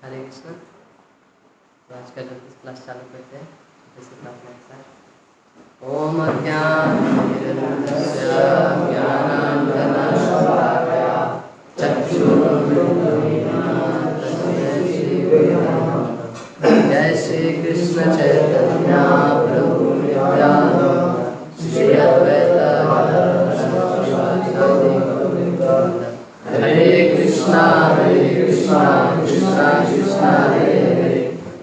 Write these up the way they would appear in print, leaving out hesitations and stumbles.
हरे कृष्ण। तो आज का ज्योतिष क्लास चालू करते हैं। जैसे प्रार्थना के साथ ओम अज्ञानतिमिरन्धस्य ज्ञानाञ्जनशलाकया चक्षुरुन्मिलितं तस्मै श्रीगुरवे नमः। जय श्री कृष्ण चैतन्य प्रभु नित्यानंद श्री अद्वैत गदाधर शिवासादि गौरभक्त। हरे कृष्णा कृष्णा कृष्णा हरे हरे,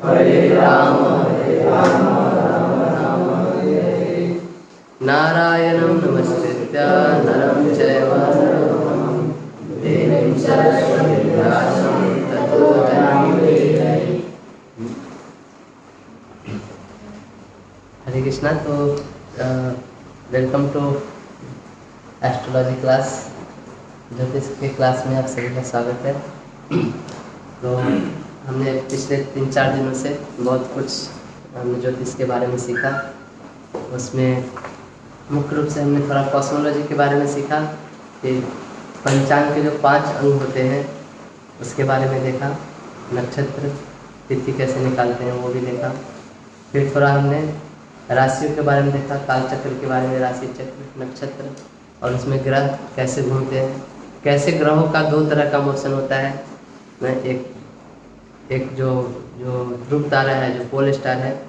हरे राम राम राम हरे हरे। नारायणं नमस्कृत्य नरं चैव नरोत्तमं देवीं सरस्वतीं व्यासं ततो जयमुदीरये। हरे कृष्णा। तो वेलकम टू एस्ट्रोलॉजी क्लास। ज्योतिष के क्लास में आप सभी का स्वागत है। तो हमने पिछले 3-4 दिनों से बहुत कुछ हमने ज्योतिष के बारे में सीखा। उसमें मुख्य रूप से हमने थोड़ा कॉस्मोलॉजी के बारे में सीखा कि पंचांग के जो 5 अंग होते हैं उसके बारे में देखा। नक्षत्र तिथि कैसे निकालते हैं वो भी देखा। फिर थोड़ा हमने राशियों के बारे में देखा, कालचक्र के बारे में, राशि चक्र, नक्षत्र और उसमें ग्रह कैसे घूमते हैं, कैसे ग्रहों का 2 तरह का मोशन होता है। एक जो ध्रुव तारा है, जो पोल स्टार है,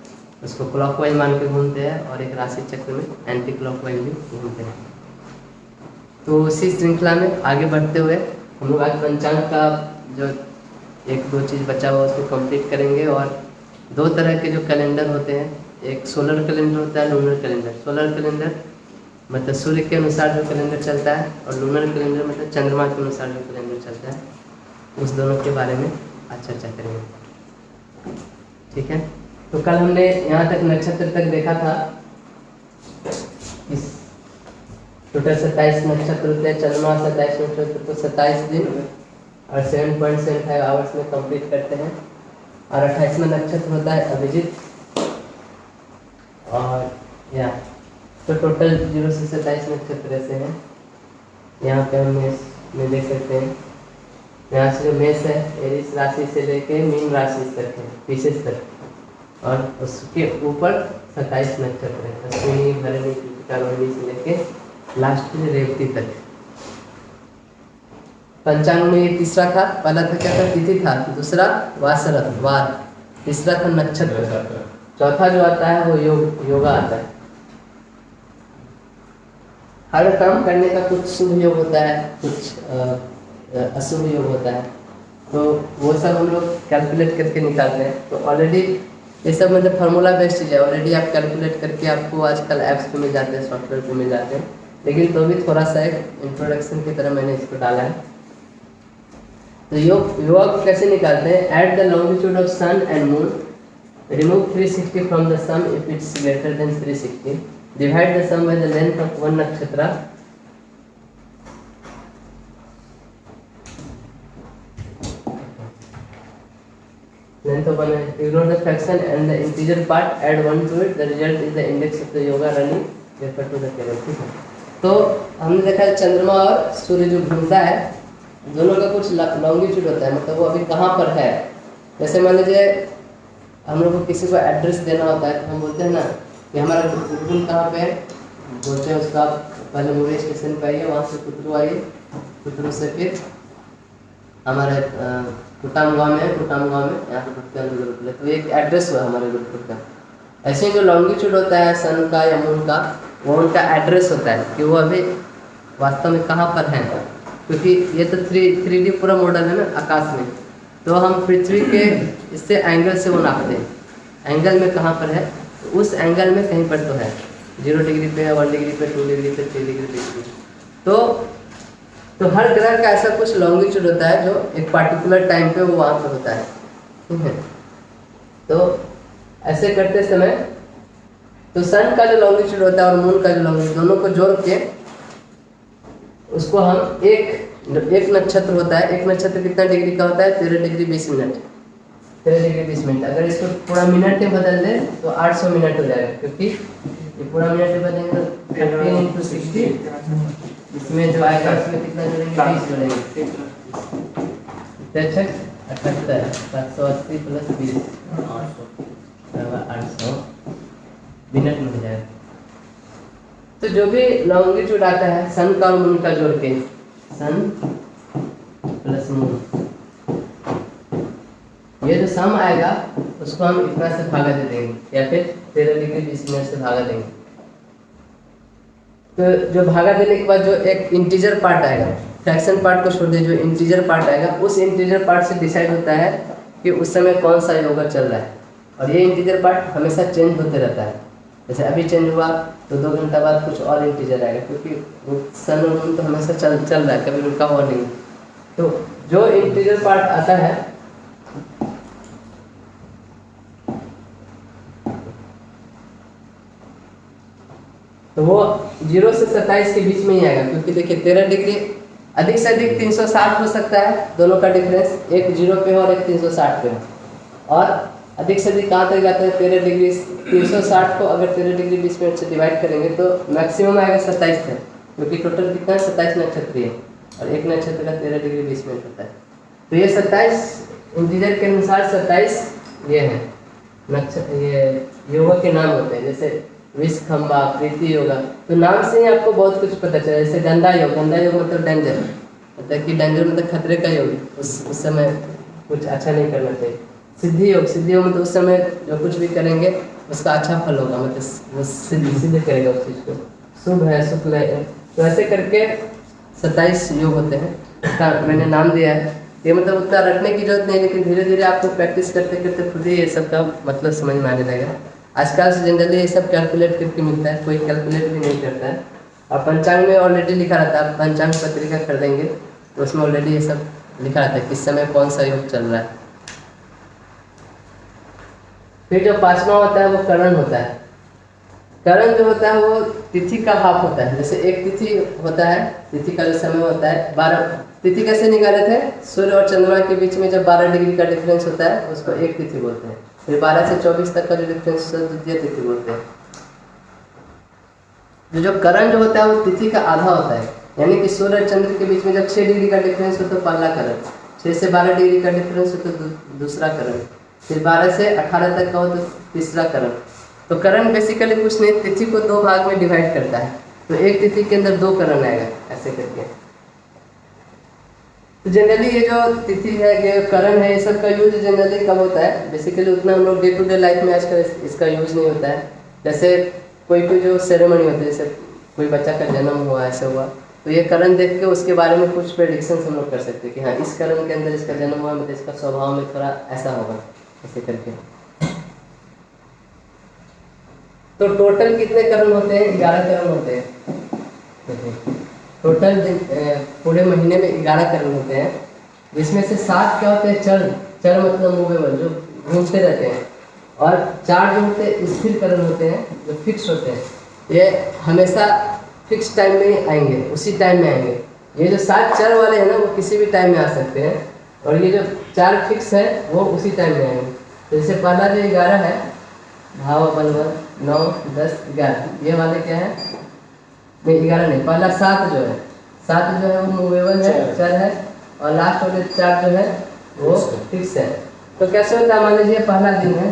उसको क्लॉकवाइज मान के घूमते हैं और एक राशि चक्र में एंटी क्लॉकवाइज भी घूमते हैं। तो उसी श्रृंखला में आगे बढ़ते हुए हम लोग आज पंचांग का जो 1-2 चीज़ बचा हुआ उसको कंप्लीट करेंगे। और 2 तरह के जो कैलेंडर होते हैं, एक सोलर कैलेंडर होता है, लूनर कैलेंडर। सोलर कैलेंडर मतलब सूर्य के अनुसार जो कैलेंडर चलता है, और लूनर कैलेंडर मतलब चंद्रमा के अनुसार जो कैलेंडर चलता है। उस दोनों के बारे में आज चर्चा करेंगे, ठीक है। तो कल हमने यहाँ तक नक्षत्र तक देखा था। इस टोटल 27 नक्षत्र होते हैं। चंद्रमा 27 नक्षत्र तो 27 दिन और 7.75 आवर्स में कंप्लीट करते हैं। और 28वां नक्षत्र होता है अभिजित। और या तो टोटल 0 से 27 नक्षत्र ऐसे हैं। यहाँ पे हम मेष में देख सकते हैं। यहाँ से जो मेष है, एरिस राशि से लेके मीन राशि तक है, विशेष तक। और उसके ऊपर 27 नक्षत्र है, अश्विनी, भरणी, कृतिका, रोहिणी से लेके लास्ट में रेवती तक। पंचांग में ये तीसरा था। पहला था क्या था? तिथि था। दूसरा वासरथ वार। तीसरा था नक्षत्र। चौथा जो आता है वो योगा आता है। हर काम करने का कुछ शुभ योग होता है, कुछ अशुभ योग होता है। तो वो सब हम लोग कैलकुलेट करके निकालते हैं। तो ऑलरेडी ये सब मतलब फार्मूला बेस्ड चीज़ है। ऑलरेडी आप कैलकुलेट करके आपको आजकल ऐप्स पे मिल जाते हैं, सॉफ्टवेयर पे मिल जाते हैं। लेकिन तो भी थोड़ा सा एक इंट्रोडक्शन की तरह मैंने इसको डाला है। तो योग कैसे निकालते हैं? At the longitude of sun and moon, remove 360 from the sum if it's greater than 360. Divide the sum by the length of one nakshatra. Length of one, ignore the fraction and the integer part, add 1 to it. The result is the index of the yoga running. Refer to the table. ठीक है। तो हमने देखा चंद्रमा और सूर्य जो घूमता है, दोनों का कुछ लॉन्गिट्यूड होता है, मतलब वो अभी कहाँ पर है। जैसे मान लीजिए हम लोग को किसी को एड्रेस देना होता है तो हम बोलते हैं ना कि हमारा गुरुकुल कहाँ पे है। बोलते हैं उसका पहले मुंबई स्टेशन पे आइए, वहाँ से कुतरू आइए, कुतरू से फिर हमारे कुटाम गाँव में है, कुटाम गाँव में यहाँ पे गुरुकुल है, गुरुकुल है। तो एक एड्रेस हुआ हमारे गुरुकुल का। ऐसे ही जो लॉन्गिट्यूड होता है सन का या मून का, वो उनका एड्रेस होता है कि वो अभी वास्तव में कहाँ पर है। क्योंकि ये तो 3D पूरा मॉडल है ना आकाश में। तो हम पृथ्वी के इससे एंगल से वो नापते हैं, एंगल में कहाँ पर है। तो उस एंगल में कहीं पर तो है, 0 डिग्री पे, 1 डिग्री पे, 2 डिग्री पे, 3 डिग्री पे। तो हर ग्रह का ऐसा कुछ लॉन्गिट्यूड होता है जो एक पार्टिकुलर टाइम पे वो वहाँ पर होता है, ठीक है। तो ऐसे करते समय तो सन का जो लॉन्गिट्यूड होता है और मून का जो लॉन्गिट्यूड, दोनों को जोड़ के उसको हम एक नक्षत्र होता है। एक नक्षत्र कितना डिग्री का होता है? 13 डिग्री 20 मिनट। 13 degree 20 minute. अगर इसको पूरा मिनट में बदल दें तो 800 मिनट हो जाएगा। क्योंकि ये पूरा मिनट में बदलेंगे तो 15 × 60, इसमें जो आएगा उसमें कितना जोड़ेंगे? 20 जोड़ेंगे। अच्छा, 78 780 प्लस 20 800 मिनट में हो जाएगा। तो जो भी लॉन्गिट्यूड आता है सन का और मून का जोड़ के, सन प्लस मून, ये जो सम आएगा उसको हम इतना से भागा दे देंगे या फिर 13 डिग्री 20 मिनट से भागा देंगे। तो जो भागा देने के बाद जो एक इंटीजर पार्ट आएगा, फ्रैक्शन पार्ट को छोड़ दे, जो इंटीजर पार्ट आएगा उस इंटीजर पार्ट से डिसाइड होता है कि उस समय कौन सा योगा चल रहा है। और ये इंटीजर पार्ट हमेशा चेंज होते रहता है। जैसे अभी चेंज हुआ तो 2 घंटा बाद कुछ और इंटीजर आएगा, क्योंकि वो सन और मून तो हमेशा चल रहा है, कभी रुका हुआ नहीं। तो जो इंटीजर पार्ट आता है तो वो 0 से 27 के बीच में ही आएगा, क्योंकि देखिए 13 डिग्री अधिक से अधिक 360 हो सकता है, दोनों का डिफरेंस, एक 0 पे हो और एक 360 पे हो। और अधिक से अधिक कहाँ तक जाता है 13 डिग्री 360 को अगर 13 डिग्री 20 मिनट से डिवाइड करेंगे तो मैक्सिमम आएगा 27 तक, क्योंकि टोटल कितना है 27 नक्षत्र है और एक नक्षत्र का 13 डिग्री 20 मिनट होता है। तो ये 27 इंटीजर के अनुसार 27 ये है नक्षत्र, ये योगा के नाम होते हैं। जैसे विषखंबा, प्रीति योगा, तो नाम से ही आपको बहुत कुछ पता चला। जैसे गंदा योग, गंदा योग मतलब डेंजर, मतलब कि डेंजर मतलब खतरे का योग, उस समय कुछ अच्छा नहीं करना चाहिए। सिद्धि योग, सिद्धि योग मतलब उस समय जो कुछ भी करेंगे उसका अच्छा फल होगा, मतलब वो सिद्ध करेगा उस चीज़ को। शुभ है, शुक्ल है, तो ऐसे करके 27 योग होते हैं। इसका मैंने नाम दिया है। ये मतलब उतना रटने की जरूरत नहीं, लेकिन धीरे धीरे आपको प्रैक्टिस करते करते खुद ही ये सब का मतलब समझ में आने लगेगा। आजकल से जनरली ये सब कैलकुलेट करके मिलता है, कोई कैलकुलेट भी नहीं करता है। और पंचांग में ऑलरेडी लिखा रहता है, आप पंचांग पत्रिका खरीदेंगे तो उसमें ऑलरेडी ये सब लिखा रहता है किस समय कौन सा योग चल रहा है। फिर जो 5वां होता है वो करण होता है। करण जो होता है वो तिथि का भाव होता है। जैसे एक तिथि होता है, तिथि का जो समय होता है 12, तिथि कैसे निकाले थे, सूर्य और चंद्रमा के बीच में जब 12 डिग्री का डिफरेंस होता है उसको एक तिथि बोलते हैं। फिर 12 से 24 तक का जो डिफरेंस द्वितीय तिथि बोलते हैं। जो करण जो होता है वो तिथि का आधा होता है, यानी कि सूर्य और चंद्र के बीच में जब 6 डिग्री का डिफरेंस हो तो पहला करण, 6 से 12 डिग्री का डिफरेंस हो तो दूसरा करण, फिर 12 से 18 तक का हो तो तीसरा करण। तो करण बेसिकली कुछ नहीं, तिथि को 2 भाग में डिवाइड करता है, तो एक तिथि के अंदर 2 करण आएगा ऐसे करके। तो जनरली ये जो तिथि है, ये करण है, ये सब का यूज जनरली कब होता है, बेसिकली उतना हम लोग डे टू डे लाइफ में आजकल इसका यूज नहीं होता है। जैसे कोई जो सेरेमनी होती है, जैसे कोई बच्चा का जन्म हुआ, ऐसा हुआ, तो ये करण देख के उसके बारे में कुछ प्रेडिक्शन हम लोग कर सकते हैं कि हाँ इस करण के अंदर इसका जन्म हुआ, मतलब इसका स्वभाव में थोड़ा ऐसा होगा, ऐसे करके। तो टोटल कितने करण होते हैं, 11 करण होते हैं। टोटल पूरे महीने में 11 करण होते हैं, जिसमें से 7 क्या होते हैं, चर, चर मतलब मूवेबल, जो घूमते रहते हैं, और 4 जो होते हैं स्थिर करण होते हैं, जो फिक्स होते हैं, ये हमेशा फिक्स टाइम में ही आएंगे, उसी टाइम में आएंगे। ये जो 7 चर वाले हैं ना वो किसी भी टाइम में आ सकते हैं, और ये जो 4 फिक्स है वो उसी टाइम में आएंगे। तो जैसे पहला जो 11 है, भाव बलवन 9 10 11, ये वाले क्या है, नहीं 11 नहीं, पहला 7 जो है, 7 जो है वो मूवेबल है, चर है, और लास्ट वाले 4 जो है वो फिक्स है। तो कैसे होता है, मान लीजिए पहला दिन है,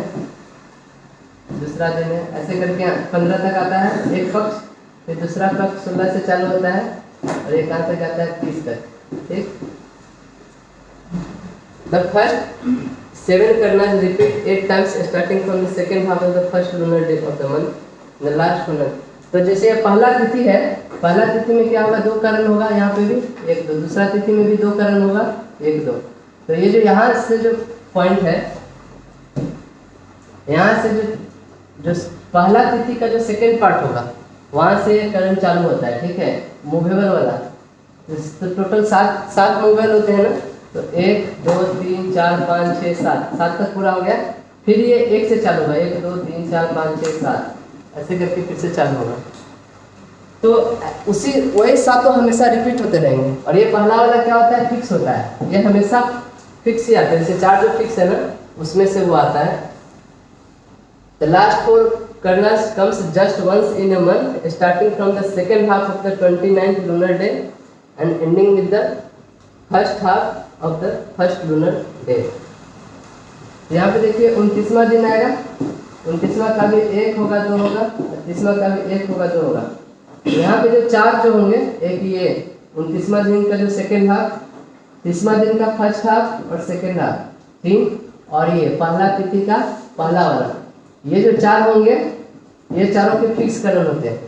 दूसरा दिन है, ऐसे करके 15 तक आता है एक पक्ष, फिर दूसरा पक्ष 16 से चालू होता है और एक कहाँ तक आता है 30 तक, ठीक। द फर्स्ट 7 करना है, repeat 8 times starting from the second half of the first lunar day of the month, the last lunar. तो जैसे पहला तिथि है, पहला तिथि में क्या होगा, 2 करण होगा, यहाँ पे भी 1 2, दूसरा तिथि में भी 2 करण होगा, 1 2। तो ये जो यहाँ से जो पॉइंट है, यहाँ से जो पहला तिथि का जो सेकंड पार्ट होगा वहां से करण चालू होता है, ठीक है, मूवेबल वाला। तो टोटल 7 मूवेबल होते हैं ना, तो 1 2 3 4 5 6 7 तक पूरा हो गया। फिर ये 1 से चालू होगा, 1 2 3 4 5 6 7, ऐसे करके फिर से चालू होगा। तो उसी वही 7 हमेशा रिपीट होते रहेंगे। और ये पहला वाला क्या होता है, फिक्स होता है, ये हमेशा फिक्स ही आता है। जैसे 4 जो फिक्स है ना, उसमें से वो आता है। The last 4 Karnas comes just once in a month, starting from the second half of the 29th lunar day and ending with the first half of the first lunar day. यहाँ पे देखिए 29वां दिन आएगा, 29वां का भी 1 होगा 2 होगा, 30वां का भी 1 होगा 2 होगा। यहाँ पे जो 4 जो होंगे, एक ये 29वां दिन का जो सेकेंड हाफ, 30वां दिन का फर्स्ट हाफ और सेकेंड हाफ 3, और ये पहला तिथि का पहला वाला, ये जो 4 होंगे ये चारों के फिक्स करण होते हैं।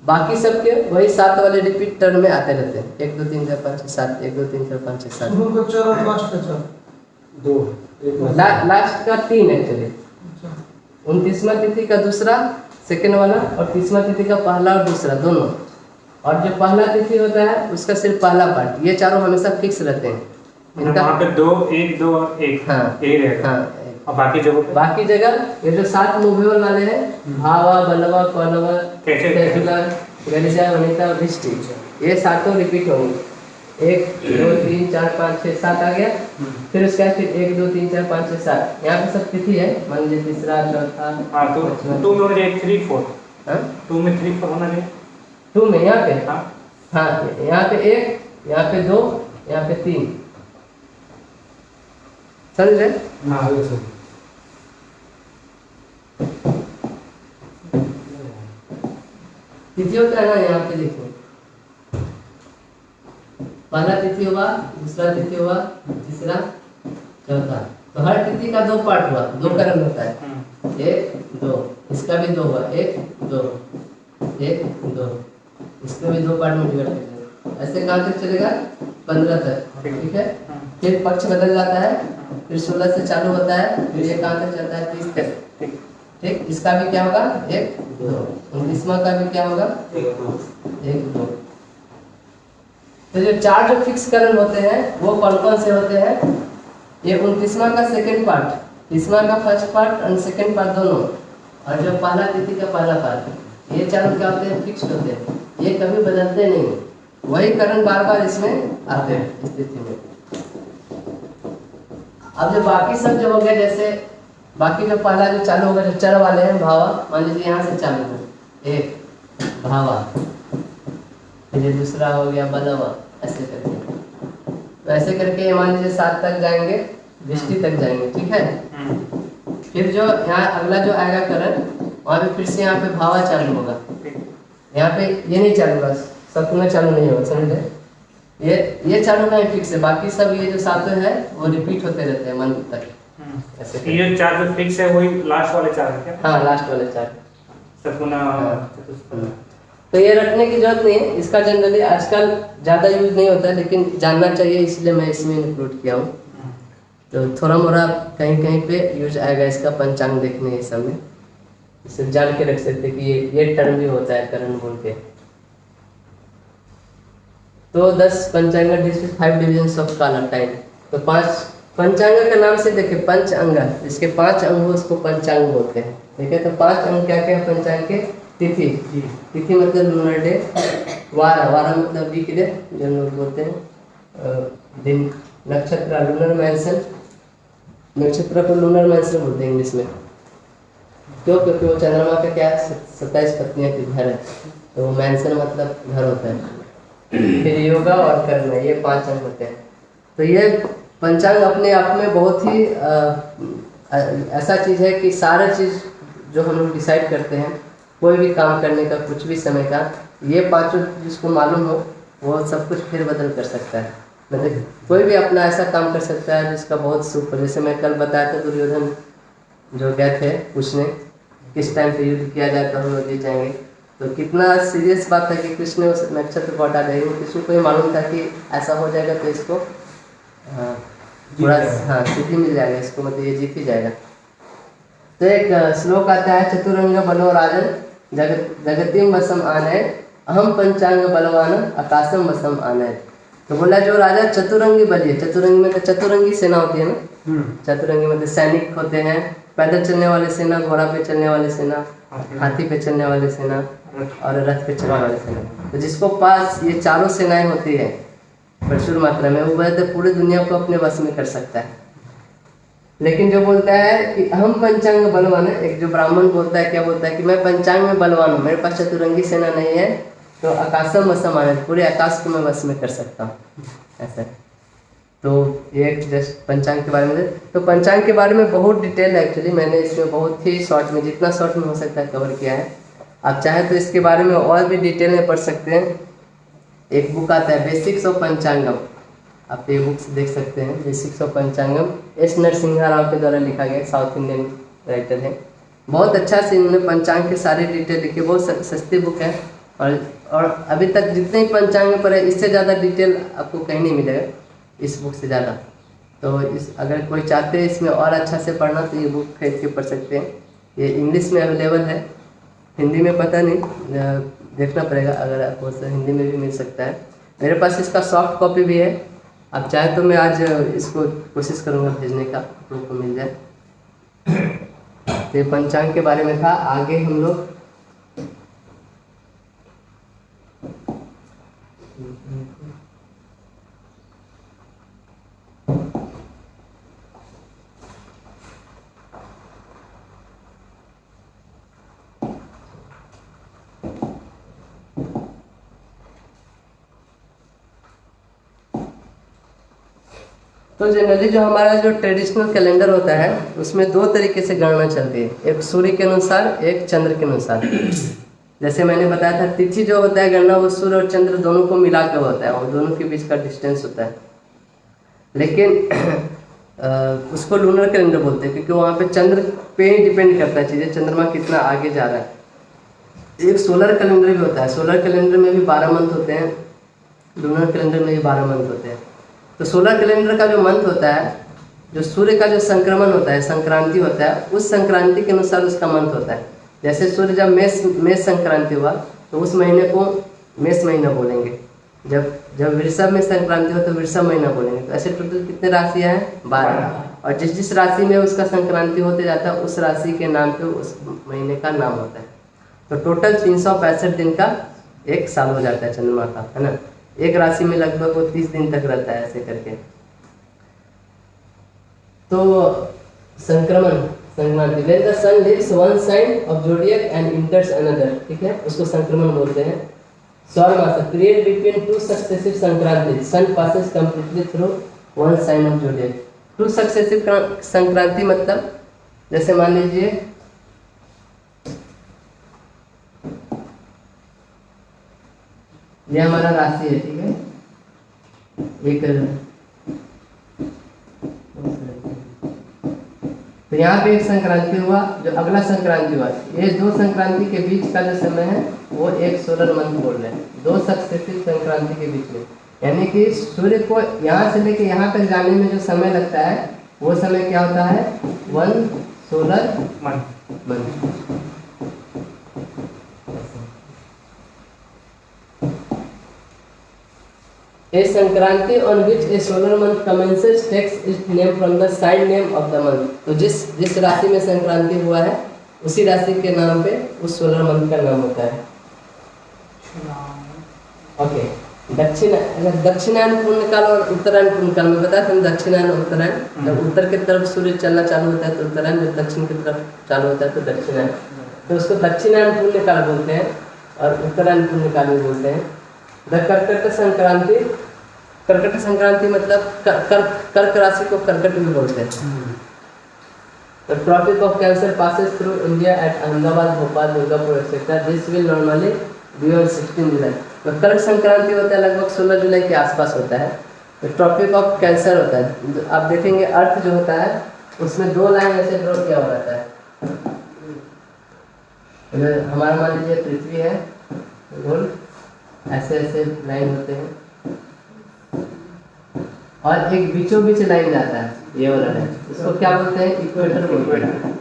बाकी सबके वही 7 वाले रिपीट टर्न में आते रहते हैं, 1 2 3 4 5 6 7, 1 2 3 4 5 6 7, लास्ट का 3 एक्चुअली। 29वां तिथि का दूसरा सेकेंड वाला और 30वां तिथि का पहला और दूसरा दोनों, और जो पहला तिथि होता है उसका सिर्फ पहला पार्ट, ये चारों हमेशा फिक्स रहते हैं। इनका वहाँ पे 2 1 2 और 1 हाँ यही रहेगा। हाँ, और बाकी जगह ये जो 7 मूवेबल वाले हैं, भावा बलवा कौलवा कैचुला गणिजा वनिता भिष्टि, ये सातों रिपीट होंगे। 1 2 3 4 5 6 7 आ गया, फिर उसके बाद फिर 1 2 3 4 5 6 7, यहाँ पे सब तिथि है, मान लीजिए तीसरा चौथा। हाँ तो 2 में होना चाहिए 3 4, हाँ 2 में 3 4 होना चाहिए 2 में, यहाँ पे हाँ हाँ, यहाँ पे 1, यहाँ पे 2, यहाँ पे 3, समझ रहे? हाँ तिथि होता है ना, यहाँ पे देखो पहला तिथि हुआ, दूसरा तिथि हुआ, तीसरा चौथा, तो हर तिथि का 2 पार्ट हुआ, 2 करण होता है, 1 2, इसका भी 2 हुआ, 1 2 1 2, इसका भी 2 पार्ट में डिवाइड कर देंगे। ऐसे कहाँ तक चलेगा? 15 तक, ठीक है। फिर पक्ष बदल जाता है, फिर 16 से चालू होता है, फिर ये कहाँ तक चलता है? 30 तक, ठीक। इसका भी क्या होगा? 1 2, 19वां का भी क्या होगा? 1 2। तो जो 4 जो फिक्स करण होते हैं वो कौन कौन से होते हैं? ये 29वां का सेकंड पार्ट, 30वां का फर्स्ट पार्ट और सेकंड पार्ट दोनों, और जो पहला तिथि का पहला पार्ट, ये चारों क्या होते हैं? फिक्स्ड होते हैं, ये कभी बदलते नहीं, वही करण बार बार इसमें आते हैं इस तिथि में। अब जो बाकी सब जो हो गया, जैसे बाकी जो पहला जो चालू होगा, जो चर वाले हैं भावा, मान लीजिए यहाँ से चालू हो, 1 भावा, फिर दूसरा हो गया बलवा, ऐसे करके, तो ऐसे करके मान लीजिए 7 तक जाएंगे, दृष्टि तक जाएंगे, ठीक है। फिर जो यहाँ अगला जो आएगा करण, वहाँ पे फिर से यहाँ पे भावा चालू होगा, यहाँ पे ये नहीं चालू होगा, सतुंगा चालू नहीं होगा, समझे? ये चालू नहीं फिक्स है, बाकी सब ये जो सातों है वो रिपीट होते रहते हैं मंथ तक, ऐसे। ये 4 जो फिक्स है वही लास्ट वाले 4 है क्या? हाँ, लास्ट वाले 4 सतुना। तो ये रखने की जरूरत नहीं है, इसका जनरली आजकल ज़्यादा यूज नहीं होता है, लेकिन जानना चाहिए इसलिए मैं इसमें इंक्लूड किया हूँ। तो थोड़ा मोड़ा कहीं कहीं पे यूज आएगा इसका, पंचांग देखने ये सब में, इसे जान के रख सकते कि ये टर्म भी होता है करण बोल के। तो 10 पंचांग, दिस इज 5 डिविजन्स ऑफ काला टाइम। तो 5 पंचांग का नाम से देखे, पंच अंग, इसके 5 अंग हो उसको पंचांग बोलते हैं, ठीक है। तो 5 अंग क्या क्या है पंचांग के? तिथि, तिथि मतलब लूनर डे, वार, वार मतलब वीक डे जो लोग बोलते हैं, दिन, नक्षत्र लूनर मैंसन, नक्षत्र को लूनर मैंसन बोलते हैं इंग्लिश में, क्यों? क्योंकि वो चंद्रमा का क्या है? 27 पत्नियों के घर है, तो मैंसन मतलब घर होता है। फिर योगा और कर्म, ये 5 अंग होते हैं। तो ये पंचांग अपने आप में बहुत ही ऐसा चीज़ है कि सारा चीज़ जो हम लोग डिसाइड करते हैं, कोई भी काम करने का, कुछ भी समय का, ये 5 जिसको मालूम हो वो सब कुछ फिर बदल कर सकता है। मतलब कोई भी अपना ऐसा काम कर सकता है जिसका बहुत शुभ हो। जैसे मैं कल बताया था, दुर्योधन जो गए थे पूछने किस टाइम पे युद्ध किया जाए तो हम लोग जीत जाएंगे, तो कितना सीरियस बात है कि कृष्ण ने उस नक्षत्र को हटा देंगे। किसी को ये मालूम था कि ऐसा हो जाएगा तो इसको थोड़ा सिद्धि मिल जाएगा इसको, मतलब ये जीत ही जाएगा। तो एक श्लोक आता है, चतुरंग बलो राजन जगतिम वसम आनय, अहम पंचांग बलवान आकाशम वसम आनय। तो बोला जो राजा चतुरंगी बली है, चतुरंगी में तो चतुरंगी सेना होती है ना, चतुरंगी मतलब सैनिक होते हैं, पैदल चलने वाले सेना, घोड़ा पे चलने वाले सेना, हाथी पे चलने वाले सेना और रथ पे चलने वाले सेना। तो जिसको पास ये चारों सेनाएं होती है प्रचुर मात्रा में, वो तो पूरी दुनिया को अपने वश में कर सकता है। लेकिन जो बोलता है कि हम पंचांग बलवान है, एक जो ब्राह्मण बोलता है, क्या बोलता है कि मैं पंचांग में बलवान हूँ, मेरे पास चतुरंगी सेना नहीं है, तो आकाशम वसम आनय, पूरे आकाश को मैं वश में कर सकता हूँ, ऐसा। तो ये जस्ट पंचांग के बारे में। तो पंचांग के बारे में बहुत डिटेल है एक्चुअली, मैंने इसमें बहुत ही शॉर्ट में, जितना शॉर्ट में हो सकता है कवर किया है। आप चाहें तो इसके बारे में और भी डिटेल में पढ़ सकते हैं। एक बुक आता है बेसिक्स ऑफ पंचांगम, आप ये बुक्स देख सकते हैं, basics of Panchangam, S Narasimha Rao के द्वारा लिखा गया, साउथ इंडियन राइटर है। बहुत अच्छा से इन्होंने पंचांग के सारे डिटेल लिखे, बहुत सस्ती बुक है। और अभी तक जितने ही पंचांग में पढ़े, इससे ज़्यादा डिटेल आपको कहीं नहीं मिलेगा इस बुक से ज़्यादा। तो इस अगर कोई चाहते हैं इसमें और अच्छा से पढ़ना तो ये बुक खरीद के पढ़ सकते हैं। ये इंग्लिश में अवेलेबल है, हिंदी में पता नहीं, देखना पड़ेगा, अगर आपको हिंदी में भी मिल सकता है। मेरे पास इसका सॉफ्ट कॉपी भी है, आप चाहे तो मैं आज इसको कोशिश करूँगा भेजने का, आप लोग को मिल जाए। तो ये पंचांग के बारे में था। आगे हम लोग तो जनरली जो हमारा जो ट्रेडिशनल कैलेंडर होता है उसमें दो तरीके से गणना चलती है, एक सूर्य के अनुसार, एक चंद्र के अनुसार। जैसे मैंने बताया था, तिथि जो होता है गणना वो सूर्य और चंद्र दोनों को मिला कर होता है, और दोनों के बीच का डिस्टेंस होता है। लेकिन उसको लूनर कैलेंडर बोलते हैं, क्योंकि वहाँ पे चंद्र पे ही डिपेंड करता है चीज़ें, चंद्रमा कितना आगे जा रहा है। एक सोलर कैलेंडर भी होता है, सोलर कैलेंडर में भी 12 मंथ होते हैं, लूनर कैलेंडर में भी 12 मंथ होते हैं। तो सोलर कैलेंडर का जो मंथ होता है, जो सूर्य का जो संक्रमण होता है, संक्रांति होता है, उस संक्रांति के अनुसार उसका मंथ होता है। जैसे सूर्य जब मेष संक्रांति हुआ तो उस महीने को मेष महीना बोलेंगे, जब वृषभ में संक्रांति हो तो वृषभ महीना बोलेंगे। तो ऐसे टोटल कितने राशियाँ हैं? 12। और जिस जिस राशि में उसका संक्रांति होते जाता है उस राशि के नाम पे उस महीने का नाम होता है। तो टोटल 365 दिन का एक साल हो जाता है चंद्रमा का, है ना। एक राशि में लगभग वो 30 दिन तक रहता है, ऐसे करके। तो Sankranti, when the sun leaves one sign of zodiac and enters another, ठीक है, उसको संक्रमण बोलते हैं। सौर मास, period between two successive Sankranti, sun passes completely through one sign of zodiac। two successive Sankranti मतलब, जैसे मान लीजिए ये हमारा राशि है, ठीक है, एक तो यहाँ पे एक संक्रांति हुआ, जो अगला संक्रांति हुआ, ये दो संक्रांति के बीच का जो समय है वो एक सोलर मंथ बोल रहे हैं, दो सक्सेसिव संक्रांति के बीच में। यानी कि सूर्य को यहाँ से लेके यहाँ तक जाने में जो समय लगता है वो समय क्या होता है? 1 solar month. A Sankranti on which a solar month commences takes its name from the sign name of the month। तो जिस राशि में संक्रांति हुआ है उसी राशि के नाम पे उस सोलर मंथ का नाम होता है। ओके, दक्षिणायन पूर्णकाल और उत्तरायण पूर्णकाल में बताया था, दक्षिणायन और उत्तरायण। जब उत्तर की तरफ सूर्य चलना चालू होता है तो उत्तरायण, जब दक्षिण की तरफ चालू होता है तो दक्षिणायन। तो उसको दक्षिणायन पूर्णकाल बोलते हैं और उत्तरायण पूर्णकाल भी बोलते हैं। कर्कट संक्रांति मतलब कर्क राशि को कर्कट भी बोलते हैं। The Tropic of Cancer passes through India at Ahmedabad, Bhopal, Durgapur, etc. This will normally be on 16 जुलाई। तो कर्क संक्रांति होता है लगभग 16 जुलाई के आसपास होता है। तो ट्रॉपिक ऑफ कैंसर होता है, आप देखेंगे अर्थ जो होता है उसमें 2 लाइन ऐसे ड्रॉ किया हुआ रहता है। अगर हमारा मान लीजिए पृथ्वी है, गोल ऐसे ऐसे लाइन होते हैं और एक बीचों बीच लाइन जाता है, ये वाला लाइन, इसको क्या बोलते हैं? इक्वेटर बोलते हैं।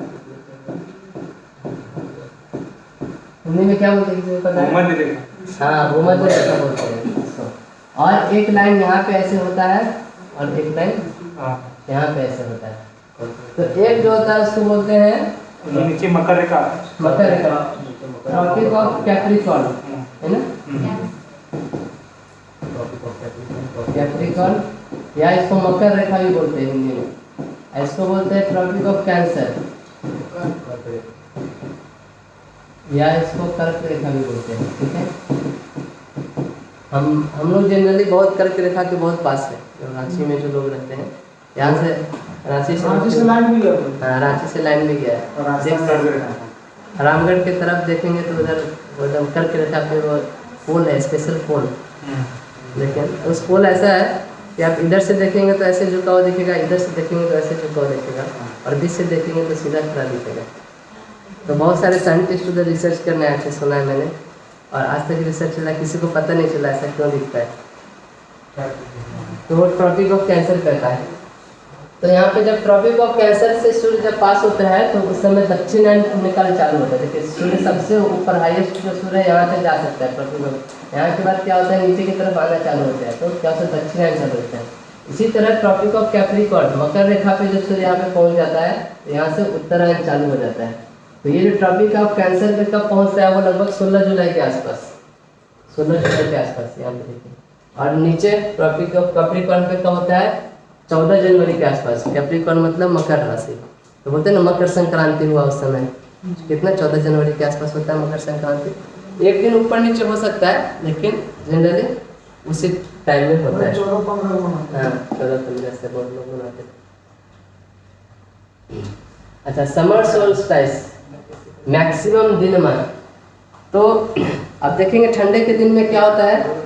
हिंदी में क्या बोलते हैं किसी को पता है? हाँ, भूमध्य रेखा बोलते हैं इसको। और एक लाइन यहाँ पे ऐसे होता है और एक लाइन यहाँ पे ऐसे होता है। तो एक जो होता है उसको बोलते हैं नीचे मकर रेखा, ट्रॉपिक ऑफ कैप्रिकॉर्न, है ना, कैप्रिकॉर्न, या इसको मकर रेखा भी बोलते हैं हिंदी में। इसको बोलते हैं ट्रॉपिक ऑफ कैंसर, या इसको कर्क रेखा भी बोलते हैं। ठीक है, हम लोग जनरली बहुत कर्क रेखा के बहुत पास है, रांची में जो लोग रहते हैं, यहाँ से रांची से लाइन भी गया था। हाँ, रांची से लाइन भी गया है। और रास्ता कट गया था। रामगढ़ की तरफ देखेंगे तो उधर एकदम करके रखा, फिर वो पोल है, स्पेशल पोल। लेकिन उस पोल ऐसा है कि आप इधर से देखेंगे तो ऐसे झुका हुआ दिखेगा, इधर से देखेंगे तो ऐसे झुका हुआ दिखेगा, और बीच से देखेंगे तो सीधा खड़ा दिखेगा। तो बहुत सारे साइंटिस्ट उधर रिसर्च करने आए थे, सुना है मैंने, और आज तक रिसर्च चला, किसी को पता नहीं चला ऐसा क्यों दिखता है। तो वो ट्रॉपिक ऑफ कैंसर कहता है। तो यहाँ पे जब ट्रॉपिक ऑफ कैंसर से सूर्य जब पास होता है तो उस समय दक्षिणायन निकाल चालू होता है। देखिए सूर्य सबसे ऊपर हाईएस्ट जो सूर्य है यहाँ से जा सकता है ट्रॉपिक ऑफ, यहाँ के बाद क्या होता है नीचे की तरफ आना चालू होता है, तो क्या होता है दक्षिणायन चालू होता है। इसी तरह ट्रॉपिक ऑफ कैप्रिकॉर्न मकर रेखा पे जब सूर्य यहाँ पे पहुँच जाता है तो यहाँ से उत्तरायण चालू हो जाता है। तो ये जो ट्रॉपिक ऑफ कैंसर पे कब पहुँचता है वो लगभग 16 जुलाई के आसपास, 16 जुलाई के आसपास यहाँ पे देखिए। और नीचे ट्रॉपिक ऑफ कैप्रिकॉर्न पे कब होता है 14 जनवरी के आसपास। कैप्रिकॉर्न मतलब मकर राशि, तो बोलते हैं ना मकर संक्रांति हुआ उस समय, कितना 14 जनवरी के आसपास होता है मकर संक्रांति। एक दिन ऊपर नीचे हो सकता है लेकिन जनरली उसी टाइम में होता है। 14-15 हाँ 14-15 से बहुत लोग मनाते हैं। अच्छा, समर सोल्स्टिस मैक्सिमम दिनमान। तो आप देखेंगे ठंडे के दिन में क्या होता है,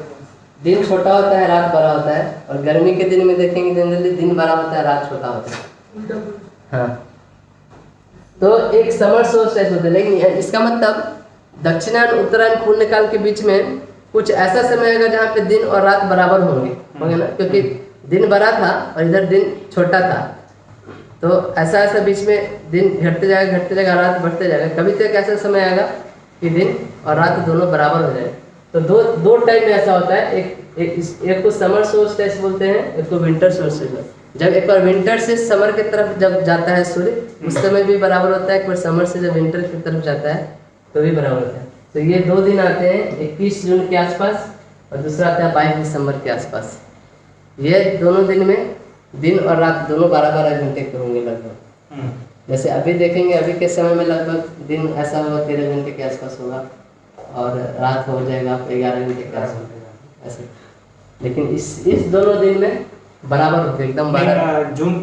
दिन छोटा होता है रात बड़ा होता है, और गर्मी के दिन में देखेंगे जनरली दिन बड़ा होता है रात छोटा होता है। हाँ, तो एक समर सोल्स्टिस होता है, लेकिन इसका मतलब दक्षिणायन उत्तरायण पूर्णकाल के बीच में कुछ ऐसा समय आएगा जहाँ पे दिन और रात बराबर होंगे ना, क्योंकि दिन बड़ा था और इधर दिन छोटा था। तो ऐसा ऐसा बीच में दिन घटते जाएगा रात बढ़ते जाएगा। कभी तो एक ऐसा समय आएगा कि दिन और रात दोनों बराबर हो जाए। तो दो टाइम में ऐसा होता है, एक को समर सोल्स्टिस बोलते हैं, एक को विंटर सोल्स्टिस। जब एक बार विंटर से समर की तरफ जब जाता है सूर्य उस समय भी बराबर होता है, एक बार समर से जब विंटर की तरफ जाता है तो भी बराबर होता है। तो ये 2 दिन आते हैं, 21 जून के आसपास और दूसरा आता है 22 दिसंबर के आसपास। ये दोनों दिन में दिन और रात दोनों 12-12 घंटे के होंगे लगभग। जैसे अभी देखेंगे, अभी के समय में लगभग दिन ऐसा होगा 13 घंटे के आसपास होगा और रात हो जाएगा 11 घंटे के आसपास ऐसे। लेकिन इस दोनों दिन में बराबर होते एकदम 12। जून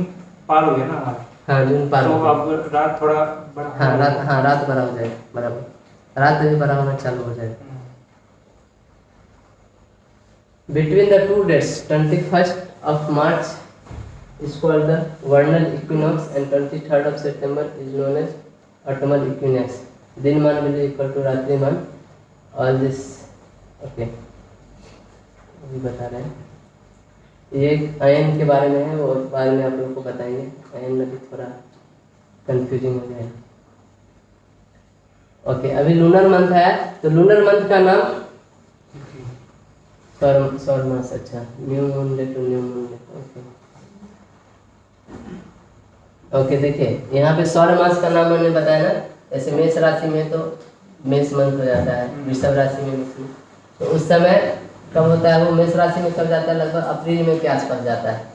पार हो गया ना हमारा। हाँ जून पार तो हो गया। अब रात थोड़ा बड़ा हाँ रात बड़ा हो जाएगा, बराबर रात भी बड़ा होना चालू हो जाएगा। Between the two dates, 21st of March is called the vernal equinox and 23rd of September is known as autumnal equinox. Dinman will be equal to रात्रिमान। All this, okay, अभी बता रहे हैं। ये अयन के बारे में है, वो बाद में आप लोगों को बताएंगे। अयन में भी थोड़ा कंफ्यूजिंग हो जाएगा। ओके, अभी लूनर मंथ है, तो लूनर मंथ का नाम सौर मास। अच्छा, new moon day to new moon day. Okay देखिए यहाँ पे सौर मास का नाम मैंने बताया ना, जैसे मेष राशि में तो मेष मंथ हो जाता है, वृषभ राशि में विषु। तो उस समय कब होता है वो मेष राशि में कब जाता है, लगभग अप्रैल में के आसपास जाता है।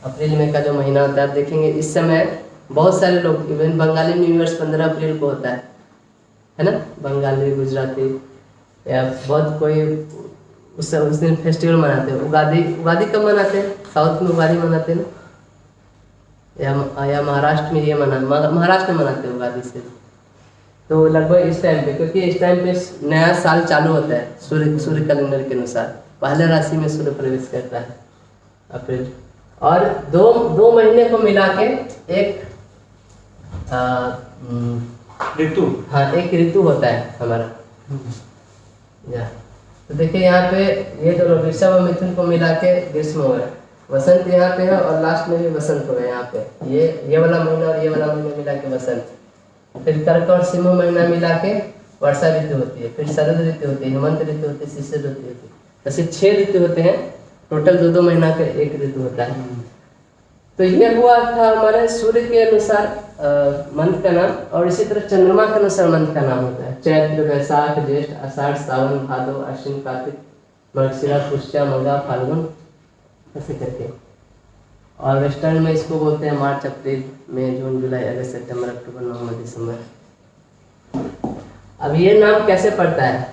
अप्रैल में का जो महीना होता है आप देखेंगे इस समय बहुत सारे लोग, इवन बंगाली न्यू ईयर्स 15 अप्रैल को होता है ना, बंगाली गुजराती या बहुत कोई उस दिन फेस्टिवल मनाते हैं। उगादी कब मनाते हैं, साउथ में उगादी मनाते हैं ना, या महाराष्ट्र में ये महाराष्ट्र में मनाते हैं उगादी से। तो लगभग इस टाइम पे, क्योंकि इस टाइम पे नया साल चालू होता है सूर्य कैलेंडर के अनुसार, पहले राशि में सूर्य प्रवेश करता है अप्रैल। और दो महीने को मिला के एक ऋतु, हाँ एक ऋतु होता है हमारा। या तो देखिए यहाँ पे ये दोनों वृषभ और मिथुन को मिला के ग्रीष्म हो गया, वसंत यहाँ पे है और लास्ट में भी वसंत हो गया यहाँ पे। ये वाला महीना और ये वाला महीना मिला के वसंत। फिर कर्क और सिंह महीना मिला के वर्षा ऋतु होती है, फिर शरद ऋतु होती है, हेमंत ऋतु होती है, शिशिर ऋतु होती है। ऐसे 6 ऋतु होते हैं, टोटल 2-2 महीना का एक ऋतु होता है। तो ये हुआ था हमारे सूर्य के अनुसार मंथ का नाम, और इसी तरह चंद्रमा के अनुसार मंथ का नाम होता है। चैत्र, वैशाख, ज्येष्ठ, आषाढ़, सावन, भादो, आश्विन, कार्तिक, मृगशिरा, पुष्या, मघा, फाल्गुन, ऐसे करके। और वेस्टर्न में इसको बोलते हैं मार्च, अप्रैल, मई, जून, जुलाई, अगस्त, सितंबर, अक्टूबर, नवंबर, दिसंबर। अब ये नाम कैसे पड़ता है,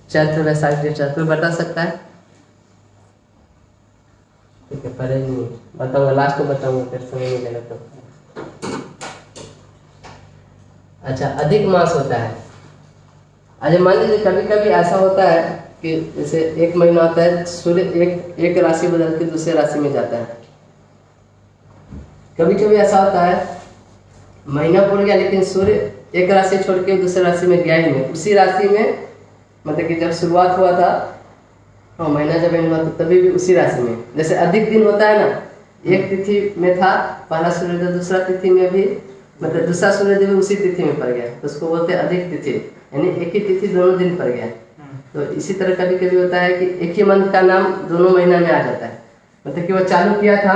चैत्र, वैशाख, ज्येष्ठ, कोई बता सकता है? ठीक है, पहले नहीं बताऊंगा, लास्ट में बताऊंगा, फिर समय मिलेगा तो। अच्छा, अधिक मास होता है। अच्छा, मान लीजिए कभी कभी ऐसा होता है कि जैसे एक महीना होता है, सूर्य एक राशि बदल के दूसरे राशि में जाता है। कभी कभी ऐसा होता है महीना पूरा गया लेकिन सूर्य एक राशि छोड़ के दूसरे राशि में गया ही नहीं, उसी राशि में, मतलब कि जब शुरुआत हुआ था और महीना जब एंड हुआ तो तभी भी उसी राशि में। जैसे अधिक दिन होता है ना, एक तिथि में था पहला सूर्योदय, दूसरा तिथि में भी, मतलब दूसरा सूर्योदय भी उसी तिथि में पड़ गया, तो उसको बोलते हैं अधिक तिथि, यानी एक ही तिथि दोनों दिन पड़ गया। तो इसी तरह कभी कभी होता है कि एक ही मंथ का नाम दोनों महीना में आ जाता है, मतलब कि वो चालू किया था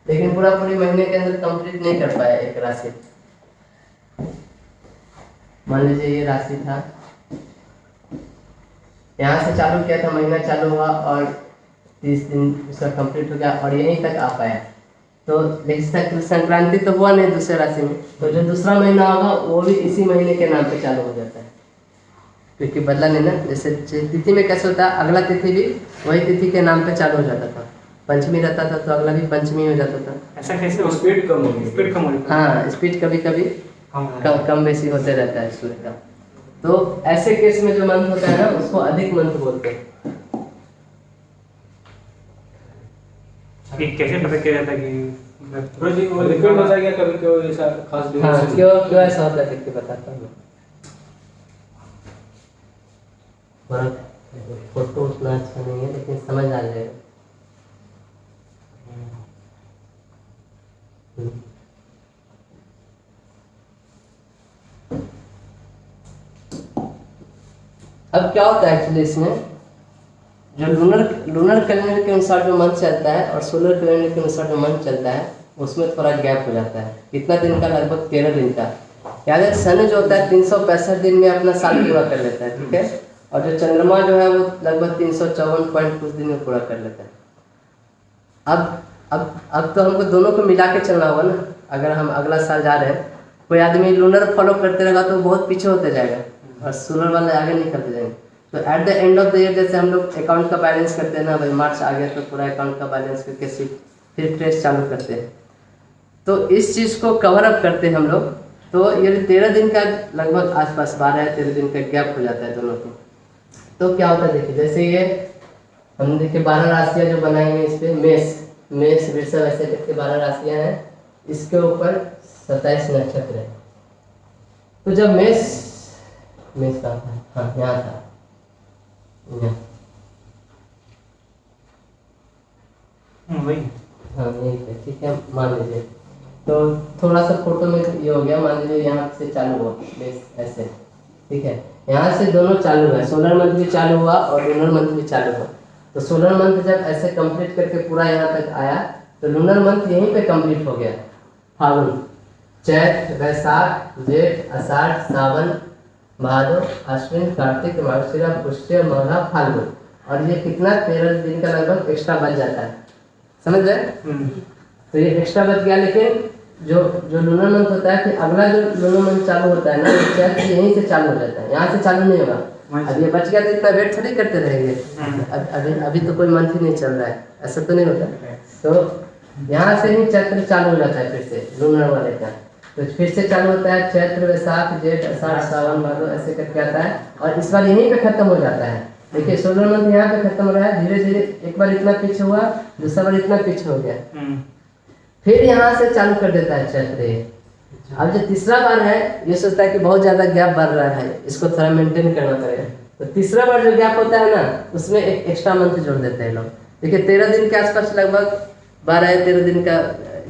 लेकिन पूरा पूरी महीने के अंदर कंप्लीट नहीं कर पाया एक राशि। मान लीजिए ये राशि था, यहाँ से चालू किया था, महीना चालू हुआ और 30 दिन उसका कंप्लीट हो गया और यहीं तक आ पाया, तो लेकिन संक्रांति तो हुआ नहीं दूसरे राशि में, तो जो दूसरा महीना होगा वो भी इसी महीने के नाम पे चालू हो जाता है, क्योंकि बदला नहीं ना। जैसे तिथि में कैसे होता है, अगला तिथि भी वही तिथि के नाम पे चालू हो जाता था, पंचमी रहता था तो अगला भी पंचमी हो जाता था। ऐसा कैसे स्पीड कम होगी, स्पीड कम हो रही हाँ, स्पीड कभी कभी है। कम बेसी होते रहता है सूर्य का। तो ऐसे केस में जो मंथ होता है ना उसको अधिक मंथ बोलते हैं। कि कैसे पता किया जाता है कि जी वो रिकॉर्ड हो जाएगा कभी कोई ऐसा खास दिन हाँ, से? क्यों ऐसा होता है देख के बताता हूँ। थोड़ा फोटो उतना अच्छा नहीं है लेकिन समझ आ जाएगा। अब क्या होता है एक्चुअली इसमें, जो लूनर कैलेंडर के अनुसार जो मंथ चलता है और सोलर कैलेंडर के अनुसार जो मंथ चलता है उसमें थोड़ा गैप हो जाता है। कितना दिन का? लगभग 13 दिन का। याद है, सन जो होता है 365 दिन में अपना साल पूरा कर लेता है, ठीक है, और जो चंद्रमा जो है वो लगभग 354 पॉइंट कुछ दिन में पूरा कर लेता है। अब तो हमको दोनों को मिला के चलना होगा ना। अगर हम अगला साल जा रहे हैं, कोई आदमी लूनर फॉलो करते रहेगा तो बहुत पीछे होते जाएगा और सोलर वाले आगे नहीं करते जाएंगे। तो at the end of the year जैसे हम लोग अकाउंट का बैलेंस करते हैं ना, भाई मार्च आ गया तो पूरा अकाउंट का बैलेंस करके फिर ट्रेस चालू करते हैं, तो इस चीज़ को कवर अप करते हैं हम लोग। तो ये 13 दिन का लगभग आसपास 12-13 दिन का गैप हो जाता है दोनों को। तो क्या होता है देखिए, जैसे ये हमने देखिए 12 राशियाँ जो बनाई हैं इस पर, मेष वृषभ ऐसे करके 12 राशियाँ हैं, इसके ऊपर 27 नक्षत्र है। तो जब मेष कहाँ था? हाँ, यहाँ था, वही। हाँ यही है, ठीक है, मान लीजिए। तो थोड़ा सा फोटो में ये हो गया, मान लीजिए यहाँ से चालू हुआ बेस ऐसे, ठीक है, यहाँ से दोनों चालू हुआ, सोलर मंथ भी चालू हुआ और लूनर मंथ भी चालू हुआ। तो सोलर मंथ जब ऐसे कंप्लीट करके पूरा यहाँ तक आया तो लूनर मंथ यहीं पे कंप्लीट हो गया। फागुन, चैत, वैशाख, जेठ, आषाढ़, सावन, भादो, अश्विन, कार्तिक, मार्गशीरा, पुष्य, माघा, फाल्गुन, और ये कितना 13 दिन का लगभग एक्स्ट्रा बच जाता है, समझ रहे? तो ये एक्स्ट्रा बच गया। लेकिन जो लूनर मंथ होता है कि अगला जो लूनर मंथ चालू होता है ना, वो चैत यहीं से चालू हो जाता है, यहाँ से चालू नहीं होगा। अब ये बच गया तो इतना वेट थोड़ी करते रहेंगे, अभी तो कोई मंथ ही नहीं चल रहा है, ऐसा तो नहीं होता। तो यहाँ से ही चैत्र चालू हो जाता है फिर से लूनर वाले का। तो फिर से चालू होता है चैत्र, वैशाख, जेठ, आषाढ़, सावन, भादो ऐसे करके आता है और इस बार यहीं पे खत्म हो जाता है। देखिए सोलर मंथ यहाँ पे खत्म हो रहा है, धीरे धीरे एक बार इतना पीछे हुआ, दूसरा बार इतना पीछे हो गया, फिर यहाँ से चालू कर देता है चैत्र। अब जो तीसरा बार है ये सोचता है कि बहुत ज्यादा गैप बढ़ रहा है, इसको थोड़ा मेंटेन करना पड़ेगा। तो तीसरा बार जो गैप होता है ना, उसमें एक एक्स्ट्रा मंथ जोड़ देते हैं लोग। देखिए 13 दिन के आसपास लगभग 12 या 13 दिन का,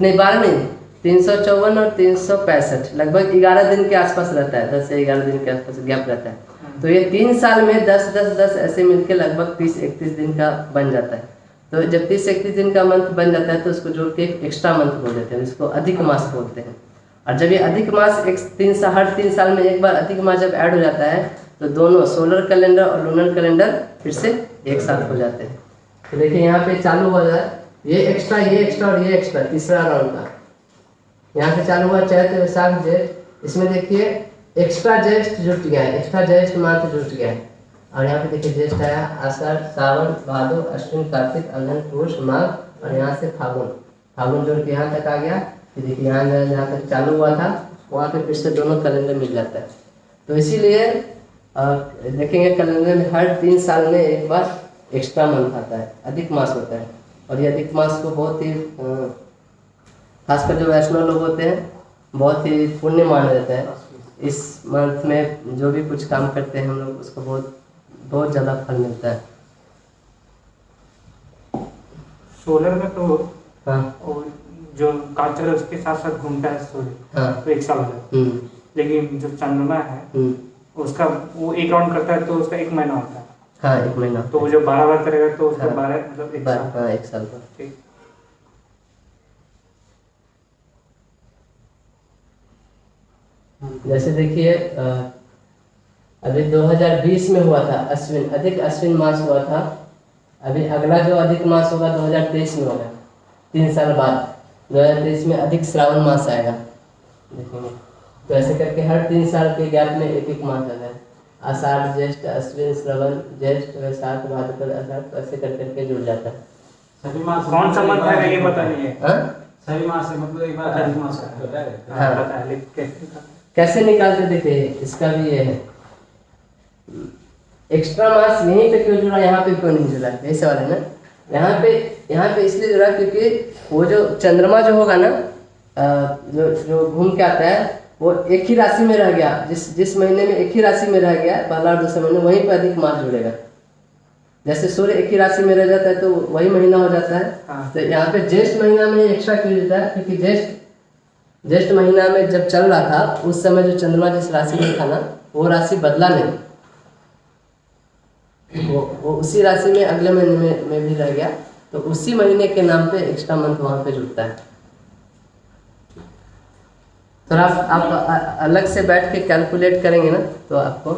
नहीं 12 नहीं, 354 और 365 लगभग 11 दिन के आसपास रहता है, 10 से 11 दिन के आसपास गैप रहता है। तो ये 3 साल में 10-10-10 ऐसे मिलके लगभग 30-31 दिन का बन जाता है। तो जब 30-31 दिन का मंथ बन जाता है तो उसको जोड़ के एक्स्ट्रा मंथ बोल देते हैं, इसको अधिक मास बोलते हैं। और जब ये अधिक मास हर 3 साल में एक बार अधिक मास जब ऐड हो जाता है तो दोनों सोलर कैलेंडर और लूनर कैलेंडर फिर से एक साथ हो जाते हैं। तो देखिए यहाँ पे चालू हो जाए ये एक्स्ट्रा और ये एक्स्ट्रा, तीसरा राउंड का यहाँ से चालू हुआ चैत्र, वैशाख, जेठ, इसमें देखिए एक्स्ट्रा ज्येष्ठ जुट गया है, एक्स्ट्रा ज्येष्ठ मास जुट गया है। और यहाँ पे देखिए ज्येष्ठ आया, आषाढ़, सावन, भादो, अश्विन, कार्तिक, अगहन, पुष, माघ, और यहाँ से फागुन, फागुन जोड़ के यहाँ तक आ गया। फिर देखिए यहाँ जहाँ तक चालू हुआ था वहाँ पे फिर से दोनों कैलेंडर मिल जाता है। तो इसीलिए देखेंगे कैलेंडर में हर 3 साल में एक बार एक्स्ट्रा मंथ आता है, अधिक मास होता है। और ये अधिक मास को बहुत ही खासकर जो वैष्णव लोग होते हैं बहुत ही पुण्य माना जाता है। इस मंथ में जो भी कुछ काम करते हैं हम लोग उसको बहुत बहुत ज़्यादा फल मिलता है। सोलर में तो हाँ और जो कालचक्र है उसके साथ साथ घूमता है सूर्य, हाँ तो 1 साल हो जाता है। लेकिन जो चंद्रमा है उसका वो 1 राउंड करता है तो उसका 1 महीना होता है। हाँ 1 महीना। तो वो जो 12 बार करेगा तो उसका हाँ। 12 मतलब 1 साल। हाँ 1 साल का। ठीक। जैसे देखिए अभी 2020 में हुआ था अश्विन, अधिक अश्विन मास हुआ था। अभी अगला जो अधिक मास होगा 2023 में होगा, 3 साल बाद 2023 में अधिक श्रावण मास आएगा, देखेंगे। तो ऐसे करके हर 3 साल के गैप में एक एक मास आता है। आषाढ़, ज्येष्ठ, अश्विन, श्रवण, ज्येष्ठ, वैशाख, भाद्रपद, आषाढ़, तो ऐसे कर करके जुड़ जाता है। सभी मास कौन सा मंथ है ये पता नहीं है। हाँ सभी मास से मतलब एक बार अधिक मास होता है। हाँ। पता है लेकिन कैसे कैसे निकालते देखिए, इसका भी ये है। एक्स्ट्रा मास यहीं पे क्यों जुड़ा, यहाँ पे क्यों नहीं जुड़ा, यही सवाल है ना। यहाँ पे इसलिए जुड़ा क्योंकि वो जो चंद्रमा जो होगा ना जो घूम के आता है वो एक ही राशि में रह गया। जिस महीने में एक ही राशि में रह गया पहला और दूसरा महीने, वहीं पर अधिक मास जुड़ेगा। जैसे सूर्य एक ही राशि में रह जाता है तो वही महीना हो जाता है। हाँ। तो यहाँ पे ज्येष्ठ महीना में एक्स्ट्रा क्यों जुड़ता है, क्योंकि ज्येष्ठ महीना में जब चल रहा था उस समय जो चंद्रमा जिस राशि में था ना वो राशि बदला नहीं, वो उसी राशि में अगले महीने में भी रह गया। तो उसी महीने के नाम पे एक्स्ट्रा मंथ वहाँ पे जुड़ता है। तो आप अलग से बैठ के कैलकुलेट करेंगे ना तो आपको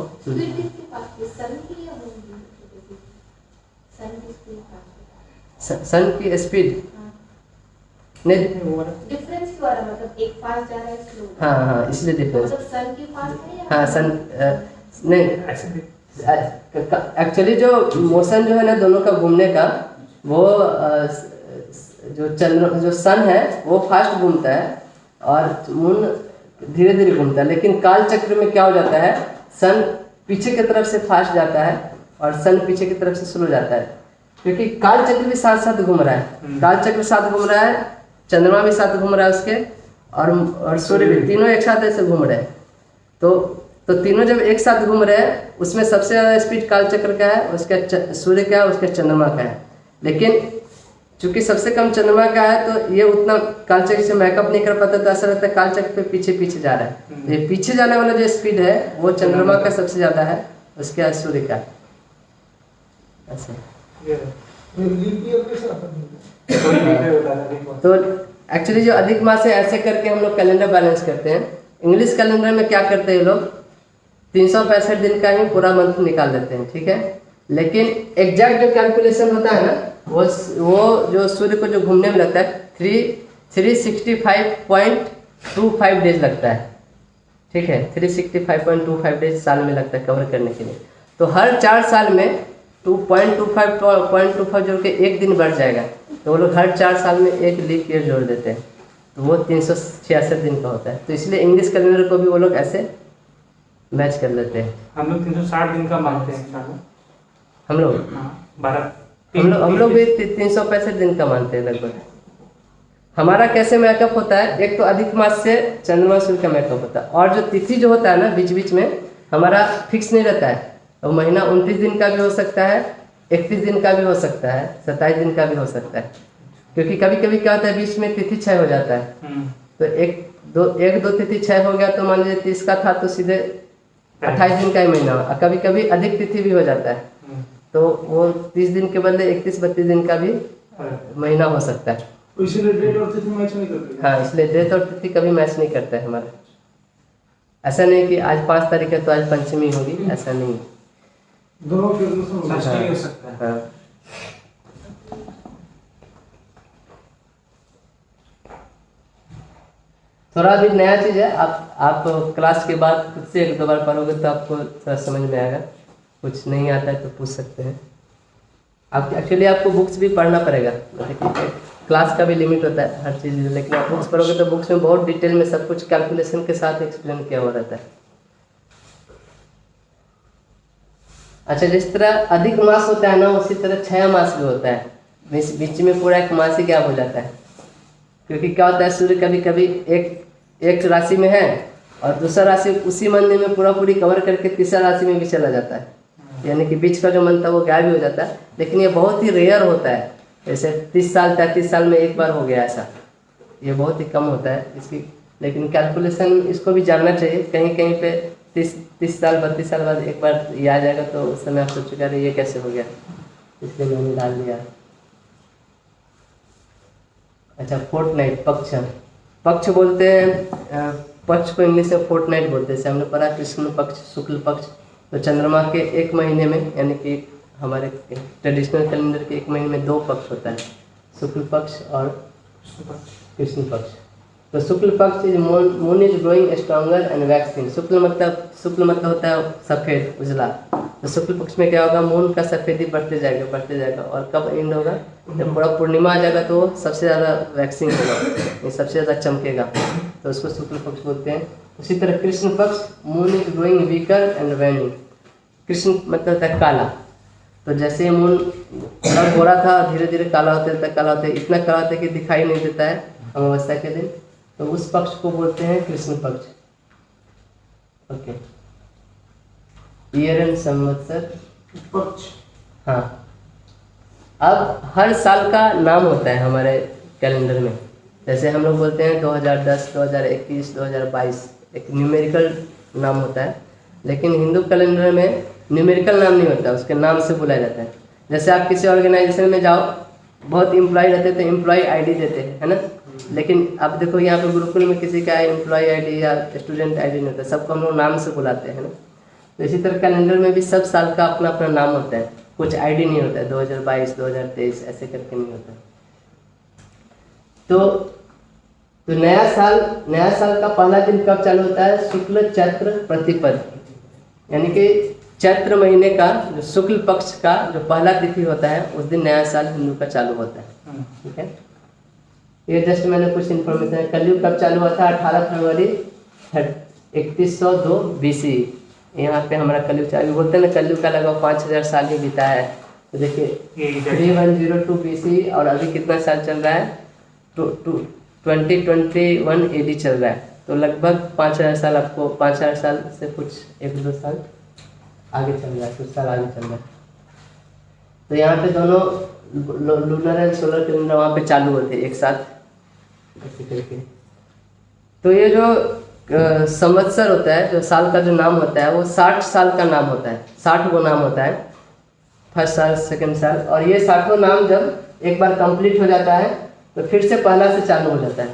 सन की स्पीड नहीं। डिफरेंस क्यों आ रहा है, मतलब एक फास्ट जा रहा है स्लो। हाँ इसलिए डिफरेंस। मतलब सन की फास्ट है या हाँ सन नहीं, एक्चुअली जो मोशन जो है ना दोनों का घूमने का, वो जो सन है वो फास्ट घूमता है और मून धीरे धीरे घूमता है। लेकिन काल चक्र में क्या हो जाता है, सन पीछे की तरफ से फास्ट जाता है और सन पीछे की तरफ से स्लो जाता है, क्योंकि काल चक्र भी साथ साथ घूम रहा है। काल चक्र साथ घूम रहा है, चंद्रमा भी साथ घूम रहा है उसके, और सूर्य भी, तीनों एक साथ ऐसे घूम रहे हैं। तो तीनों जब एक साथ घूम रहे हैं उसमें सबसे ज़्यादा स्पीड काल चक्र का है, उसका सूर्य का है, उसके चंद्रमा का है। लेकिन चूंकि सबसे कम चंद्रमा का है तो ये उतना काल चक्र से मैकअप नहीं कर पाता, तो ऐसा लगता है काल चक्र पे पीछे जा रहा है। ये पीछे जाने वाला जो स्पीड है वो चंद्रमा का सबसे ज़्यादा है, उसके बाद सूर्य का। ऐसे तो एक्चुअली जो अधिक मास है ऐसे करके हम लोग कैलेंडर बैलेंस करते हैं। इंग्लिश कैलेंडर में क्या करते हैं लोग, 365 दिन का ही पूरा मंथ निकाल देते हैं, ठीक है। लेकिन एग्जैक्ट जो कैलकुलेशन होता है ना वो जो सूर्य को जो घूमने में लगता है 365.25 डेज लगता है, ठीक है। 365.25 डेज साल में लगता है कवर करने के लिए। तो हर 4 साल में 2.25 जोड़ के एक दिन बढ़ जाएगा, तो वो लोग हर 4 साल में एक लीप ईयर जोड़ देते हैं, तो वो 366 दिन का होता है। तो इसलिए इंग्लिश कैलेंडर को भी वो लोग ऐसे मैच कर लेते हैं। हम लोग 360 दिन का मानते हैं साल। हम लोग हम लोग भी 365 दिन का मानते हैं लगभग। हमारा कैसे मैकअप होता है, एक तो अधिक मास से चंद्रमा सूर्य का मैकअप होता है, और जो तिथि जो होता है ना बीच बीच में हमारा फिक्स नहीं रहता है। और महीना 29 दिन का भी हो सकता है, 31 दिन का भी हो सकता है, 27 दिन का भी हो सकता है, क्योंकि कभी कभी क्या होता है बीच में तिथि क्षय हो जाता है। तो एक दो तिथि क्षय हो गया तो मान लीजिए 30 का था तो सीधे 28 दिन का ही महीना, और कभी कभी अधिक तिथि भी हो जाता है तो वो 30 दिन के बदले 31-32 दिन का भी महीना हो सकता है। इसलिए डेट और तिथि मैच नहीं करते। हाँ, इसलिए डेट और तिथि कभी मैच नहीं करता है हमारा। ऐसा नहीं कि आज 5 तारीख है तो आज पंचमी होगी, ऐसा नहीं। दोनों के अनुसार हो सकता है। हाँ। थोड़ा भी नया चीज़ है, आप क्लास के बाद खुद से 1-2 बार पढ़ोगे तो आपको थोड़ा समझ में आएगा। कुछ नहीं आता है तो पूछ सकते हैं आप। एक्चुअली आपको बुक्स भी पढ़ना पड़ेगा, क्लास का भी लिमिट होता है हर चीज़, लेकिन आप बुक्स पढ़ोगे तो बुक्स में बहुत डिटेल में सब कुछ कैलकुलेशन के साथ एक्सप्लेन किया हुआ रहता है। अच्छा, जिस तरह अधिक मास होता है ना, उसी तरह 6 मास भी होता है। बीच में पूरा एक मास ही गैप हो जाता है, क्योंकि क्या होता है, सूर्य कभी कभी एक राशि में है और दूसरा राशि उसी महीने में पूरा पूरी कवर करके तीसरा राशि में भी चला जाता है, यानी कि बीच का जो मंथ था वो गायब भी हो जाता है। लेकिन ये बहुत ही रेयर होता है, जैसे 30 साल 33 साल में एक बार हो गया ऐसा, ये बहुत ही कम होता है इसकी। लेकिन कैलकुलेशन इसको भी जानना चाहिए, कहीं कहीं पे 30 साल 32 साल बाद एक बार ये आ जाएगा तो उस समय आप सोचेगा अरे ये कैसे हो गया, इसलिए मैंने डाल दिया। अच्छा, फोर्टनाइट, पक्ष बोलते हैं, पक्ष को इंग्लिश में फोर्टनाइट बोलते हैं। जैसे हमने पढ़ा कृष्ण पक्ष, शुक्ल पक्ष, तो चंद्रमा के एक महीने में, यानी कि हमारे ट्रेडिशनल कैलेंडर के एक महीने में 2 पक्ष होता है, शुक्ल पक्ष और कृष्ण पक्ष। तो शुक्ल पक्ष is moon is growing stronger and waxing. शुक्ल मतलब होता है सफ़ेद, उजला। तो शुक्ल पक्ष में क्या होगा, मून का सफ़ेदी बढ़ते जाएगा और कब एंड होगा, जब पूरा पूर्णिमा आ जाएगा तो सबसे ज़्यादा वैक्सिंग होगा, ये सबसे ज़्यादा चमकेगा, तो उसको शुक्ल पक्ष बोलते हैं। उसी तरह कृष्ण पक्ष, moon is growing weaker and waning. Krishna मतलब होता है काला, तो जैसे मून थोड़ा गोरा था धीरे धीरे काला होता है, इतना काला होता है कि दिखाई नहीं देता है अमावस्या के दिन, तो उस पक्ष को बोलते हैं कृष्ण पक्ष। ओके, ईयर एंड संवत्सर पक्ष। हाँ, अब हर साल का नाम होता है हमारे कैलेंडर में। जैसे हम लोग बोलते हैं 2010, 2021, 2022, एक न्यूमेरिकल नाम होता है, लेकिन हिंदू कैलेंडर में न्यूमेरिकल नाम नहीं होता, उसके नाम से बुलाया जाता है। जैसे आप किसी ऑर्गेनाइजेशन में जाओ, बहुत एम्प्लॉय रहते हैं तो एम्प्लॉय आईडी देते हैं, है ना, लेकिन आप देखो यहाँ पे गुरुकुल में किसी का एम्प्लॉय आईडी या स्टूडेंट आईडी नहीं होता, सबको हम लोग नाम से बुलाते हैं ना। तो इसी तरह कैलेंडर में भी सब साल का अपना अपना नाम होता है, कुछ आईडी नहीं होता है, 2022, 2023 ऐसे करके नहीं होता है। तो नया साल का पहला दिन कब चालू होता है, शुक्ल चैत्र प्रतिपद, यानी कि चैत्र महीने का जो शुक्ल पक्ष का जो पहला तिथि होता है उस दिन नया साल हिंदू का चालू होता है। ठीक है, ये जस्ट मैंने कुछ इन्फॉर्मेशन है। कलयुग कब चालू हुआ था, 18 फरवरी 3102 BC। यहाँ पे हमारा कलयुग चालू, बोलते हैं ना कलयुग का लगभग 5000 साल ही बीता है। तो देखिए 3102 BC और अभी कितना साल चल रहा है, 2021 AD चल रहा है, तो लगभग 5000 साल, आपको 5000 साल से कुछ 1-2 साल आगे चल रहा है, कुछ साल आगे चल रहा है। तो यहाँ पे दोनों लूनर एंड सोलर कैलेंडर वहाँ पे चालू होते हैं एक साथ ऐसे करके। तो ये जो संवत्सर होता है, जो साल का जो नाम होता है, वो 60 साल का नाम होता है, 60 गो नाम होता है, फर्स्ट साल सेकंड साल, और ये 60वां नाम जब एक बार कंप्लीट हो जाता है तो फिर से पहला से चालू हो जाता है,